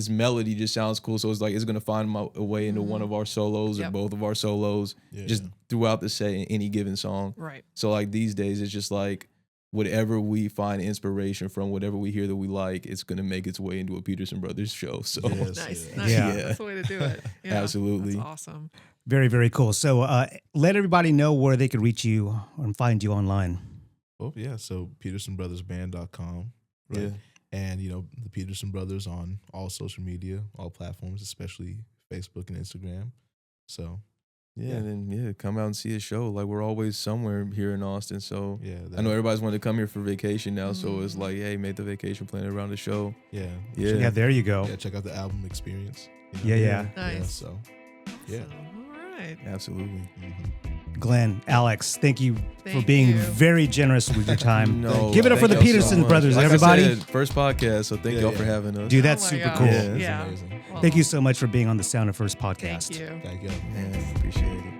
melody just sounds cool. So it's like it's gonna find a way into one of our solos or Yep. both of our solos, just throughout the set in any given song. Right. So like these days, it's just like whatever we find inspiration from, whatever we hear that we like, it's gonna make its way into a Peterson Brothers show. So Yes, Nice. yeah. Nice. Yeah. That's the way to do it. Yeah. Absolutely. That's awesome. Very, very cool. So let everybody know where they could reach you and find you online. Oh yeah, so PetersonBrothersBand.com, right? yeah, And the Peterson Brothers on all social media, all platforms, especially Facebook and Instagram. So and then come out and see a show. Like we're always somewhere here in Austin. So yeah, I know everybody's wanting to come here for vacation now. So it's like, hey, make the vacation plan around the show. yeah, Yeah, there you go. yeah. Check out the album Experience. Yeah. Nice. So yeah. So, all right. Absolutely. Glenn, Alex, thank you for Thank being you. very generous with your time. No, Give it up for thank the y'all so Peterson much. Brothers, Like I everybody. said, first podcast. So thank Yeah, y'all yeah. for having us. Dude, that's Oh my super gosh. cool. Yeah. It's Yeah. amazing. Well, Thank you so much for being on the Sound of First podcast. Thank you. Thank you. Man, appreciate it.